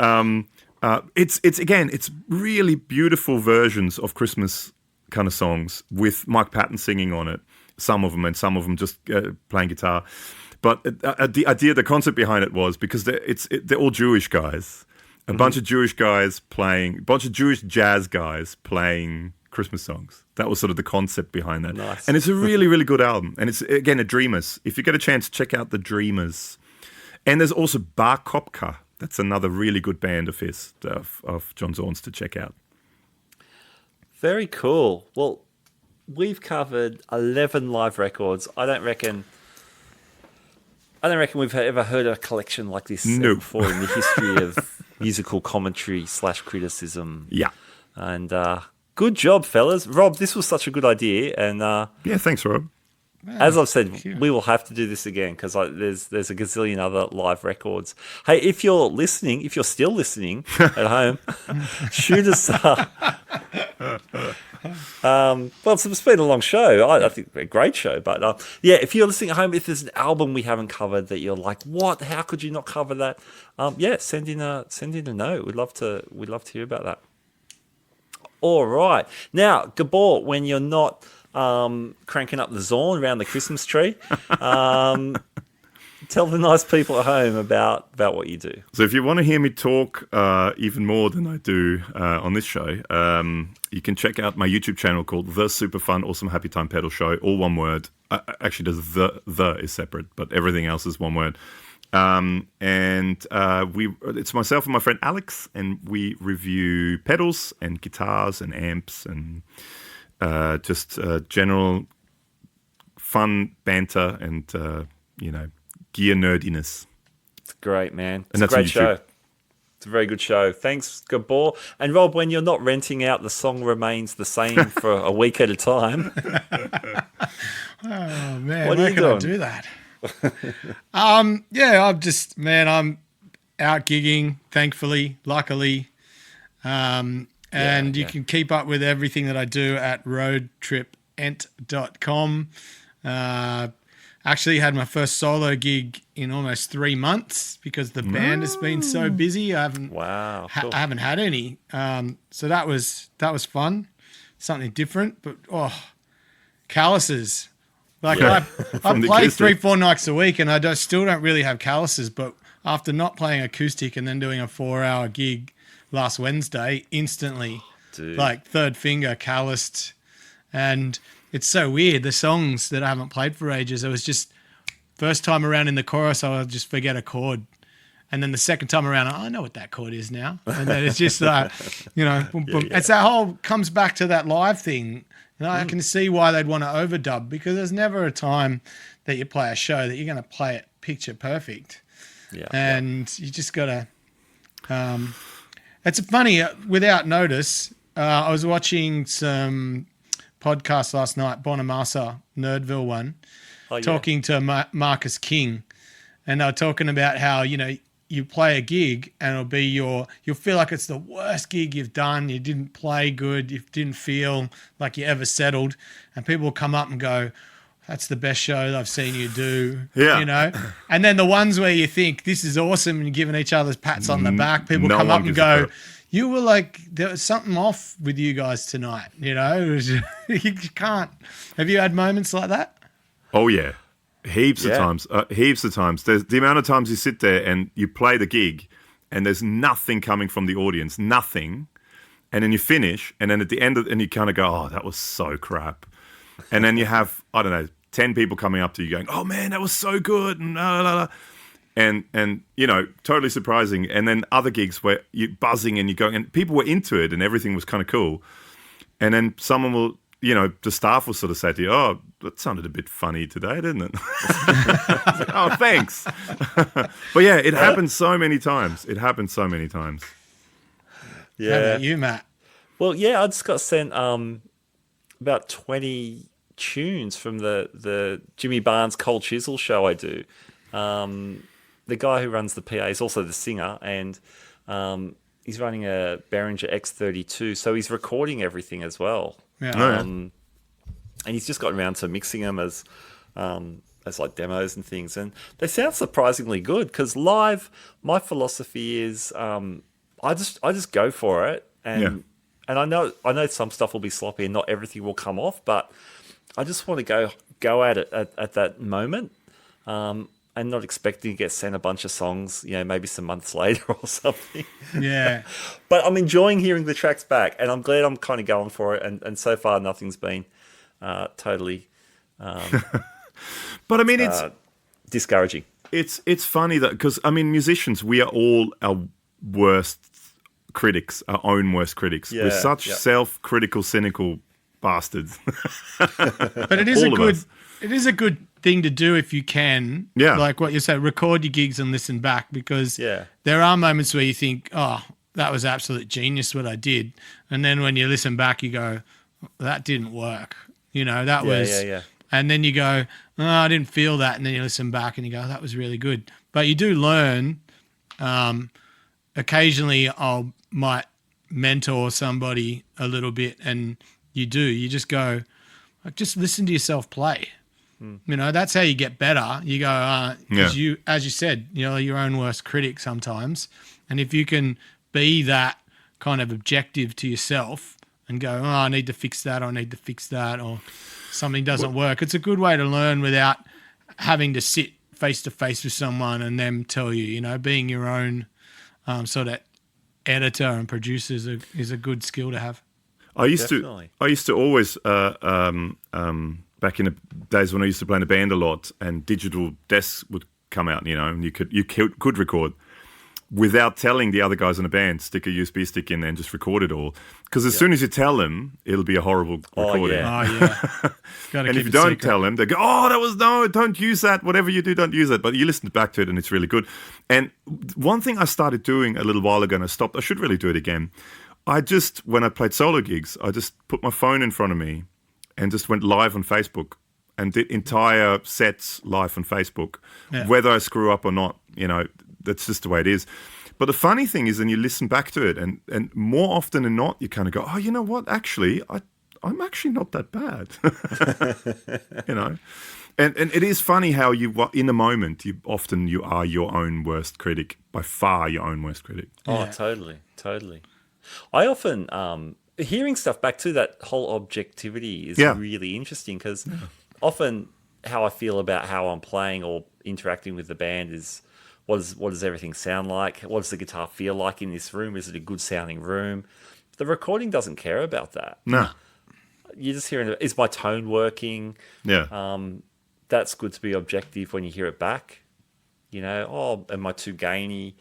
it's really beautiful versions of Christmas kind of songs with Mike Patton singing on it, some of them, and some of them just playing guitar. But the idea, the concept behind it was because they're all Jewish guys, a bunch of Jewish guys playing, a bunch of Jewish jazz guys playing Christmas songs. That was sort of the concept behind that. Nice. And it's a really, really good album. And it's, again, a Dreamers. If you get a chance, check out the Dreamers. And there's also Bar Kopka. That's another really good band of his, of John Zorn's, to check out. Very cool. Well, we've covered 11 live records. I don't reckon we've ever heard a collection like this before in the history of musical commentary / criticism. Yeah. And good job, fellas. Rob, this was such a good idea. And yeah, thanks, Rob. as I've said, we will have to do this again because there's a gazillion other live records. Hey, if you're still listening at home, shoot us. Well, it's been a long show. I think a great show, but yeah, if you're listening at home, if there's an album we haven't covered that you're like, what? How could you not cover that? Yeah, send in a note. We'd love to hear about that. All right, now Gabor, when you're not cranking up the Zorn around the Christmas tree, tell the nice people at home about what you do. So if you want to hear me talk even more than I do on this show, you can check out my YouTube channel called The SuperFunAwesomeHappyTime Pedal Show, all one word. Actually, the is separate, but everything else is one word. It's myself and my friend Alex, and we review pedals and guitars and amps and just general fun banter and gear nerdiness. It's great, man. It's a great show. It's a very good show. Thanks, Gabor. And Rob, when you're not renting out, the song remains the same for a week at a time. Oh man, what are you can doing? I do that? Yeah, I'm out gigging, thankfully, luckily. And you can keep up with everything that I do at roadtripent.com. Actually had my first solo gig in almost 3 months because the band has been so busy. I haven't I haven't had any. So that was fun. Something different, but calluses. Like I play 3-4 nights a week and I still don't really have calluses, but after not playing acoustic and then doing a 4-hour gig last Wednesday, instantly, like third finger calloused. And it's so weird. The songs that I haven't played for ages, it was just first time around in the chorus, I would just forget a chord. And then the second time around, I know what that chord is now. And then it's just like, boom, boom. It's that whole, comes back to that live thing. I can see why they'd want to overdub, because there's never a time that you play a show that you're going to play it picture perfect. Yeah. And you just got to, it's funny, without notice, I was watching some podcast last night, Bonamassa, Nerdville one, talking to Marcus King, and they were talking about how, you play a gig and you'll feel like it's the worst gig you've done. You didn't play good. You didn't feel like you ever settled. And people will come up and go, that's the best show I've seen you do. Yeah. And then the ones where you think this is awesome and you're giving each other pats on the back, people come up and go, you were like, there was something off with you guys tonight, you know? It was, you can't. Have you had moments like that? Oh, yeah. Heaps of times. Heaps of times. There's the amount of times you sit there and you play the gig and there's nothing coming from the audience, nothing. And then you finish, and then at the end, and you kind of go, oh, that was so crap. And then you have, I don't know, 10 people coming up to you going, oh, man, that was so good. And, blah, blah, blah. And you know, totally surprising. And then other gigs where you're buzzing and you're going, and people were into it and everything was kind of cool. And then someone will, you know, the staff will sort of say to you, oh, that sounded a bit funny today, didn't it? Like, oh, thanks. But yeah, it happens so many times. Yeah. How about you, Matt? Well, yeah, I just got sent about 20 tunes from the Jimmy Barnes Cold Chisel show I do. The guy who runs the PA is also the singer, and he's running a Behringer X32, so he's recording everything as well. Yeah. And he's just gotten around to mixing them as like demos and things, and they sound surprisingly good. Because live, my philosophy is I just go for it, and I know some stuff will be sloppy and not everything will come off, but I just want to go at it at that moment. And not expecting to get sent a bunch of songs, you know, maybe some months later or something. Yeah. But I'm enjoying hearing the tracks back, and I'm glad I'm kind of going for it. And so far, nothing's been totally. But I mean, it's discouraging. It's funny that, because I mean, musicians, we are all our worst critics, our own worst critics. Yeah, We're such self-critical, cynical bastards. But it is a good thing to do if you can. Yeah. Like what you said, record your gigs and listen back, because there are moments where you think, oh, that was absolute genius what I did. And then when you listen back, you go, that didn't work. You know, that was. Yeah. And then you go, oh, I didn't feel that. And then you listen back and you go, that was really good. But you do learn. Occasionally I might mentor somebody a little bit, and you just go, just listen to yourself play. You know, that's how you get better. You go, you, as you said, you know, your own worst critic sometimes. And if you can be that kind of objective to yourself and go, oh, I need to fix that, or something doesn't work. It's a good way to learn without having to sit face to face with someone and them tell you, you know, being your own sort of editor and producer is a good skill to have. I used to always, back in the days when I used to play in a band a lot, and digital desks would come out, you know, and you could record without telling the other guys in the band, stick a USB stick in there and just record it all. Because as soon as you tell them, it'll be a horrible recording. And if you don't tell them, they go, oh, don't use that. Whatever you do, don't use that. But you listen back to it and it's really good. And one thing I started doing a little while ago, and I stopped, I should really do it again. When I played solo gigs, I just put my phone in front of me and just went live on Facebook and did entire sets live on Facebook, whether I screw up or not. You know, that's just the way it is. But the funny thing is, then you listen back to it, and more often than not, you kind of go, oh, you know what? Actually, I'm actually not that bad. You know, and it is funny how in the moment you are your own worst critic, by far your own worst critic. Oh, totally. I often hearing stuff back to that whole objectivity is really interesting, because often how I feel about how I'm playing or interacting with the band is what does everything sound like? What does the guitar feel like in this room? Is it a good sounding room? The recording doesn't care about that. No. You're just hearing, is my tone working? Yeah. That's good to be objective when you hear it back. You know, oh, am I too gainy?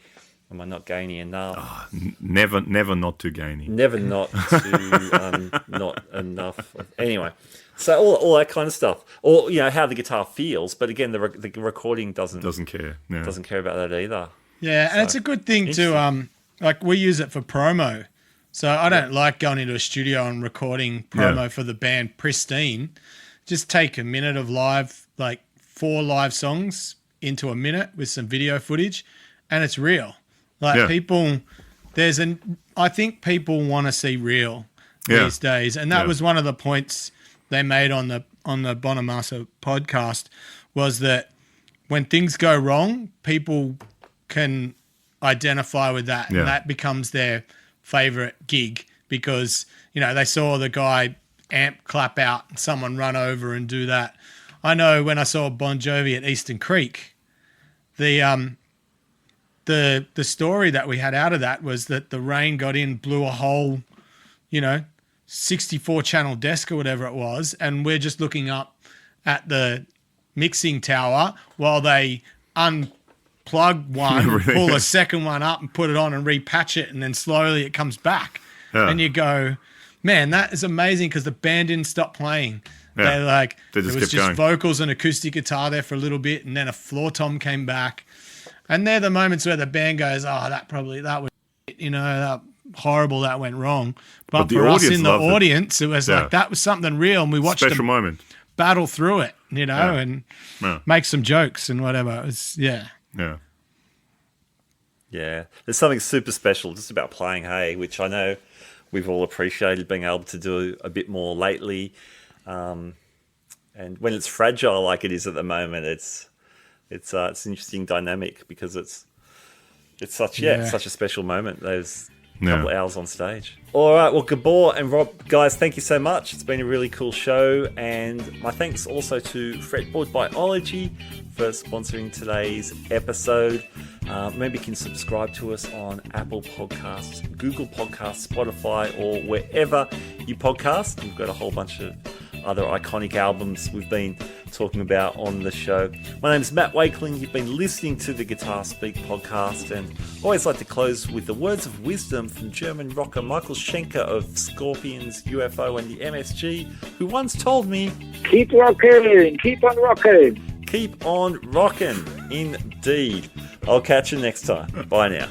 Am I not gainy enough? Oh, never not too gainy. Never not too not enough. Anyway, so all that kind of stuff, or you know how the guitar feels. But again, the recording doesn't care. Yeah. Doesn't care about that either. Yeah, and it's a good thing to like we use it for promo. So I don't like going into a studio and recording promo for the band pristine. Just take a minute of live, like 4 live songs into a minute with some video footage, and it's real. Like people, I think people want to see real these days, and that was one of the points they made on the Bonamassa podcast, was that when things go wrong, people can identify with that, and that becomes their favorite gig because, you know, they saw the guy amp clap out and someone run over and do that. I know when I saw Bon Jovi at Eastern Creek, the story that we had out of that was that the rain got in, blew a whole, 64 channel desk or whatever it was, and we're just looking up at the mixing tower while they unplug one, pull a second one up and put it on and repatch it, and then slowly it comes back. Yeah. And you go, man, that is amazing because the band didn't stop playing. Yeah. There was just vocals and acoustic guitar there for a little bit, and then a floor tom came back. And they're the moments where the band goes, oh, that was, that horrible, that went wrong. But for us in the audience, it was like, that was something real, and we watched special moment. Battle through it, and make some jokes and whatever. It was, Yeah. There's something super special just about playing Hey, which I know we've all appreciated being able to do a bit more lately. And when it's fragile like it is at the moment, it's an interesting dynamic because it's such a special moment. Those couple of hours on stage. All right, well, Gabor and Rob, guys, thank you so much. It's been a really cool show, and my thanks also to Fretboard Biology for sponsoring today's episode. Remember, you can subscribe to us on Apple Podcasts, Google Podcasts, Spotify, or wherever you podcast. We've got a whole bunch of other iconic albums we've been talking about on the show. My name's Matt Wakeling. You've been listening to the Guitar Speak podcast, and I always like to close with the words of wisdom from German rocker Michael Schenker of Scorpions, UFO, and the MSG, who once told me, keep rocking, keep on rocking. Keep on rocking, indeed. I'll catch you next time. Bye now.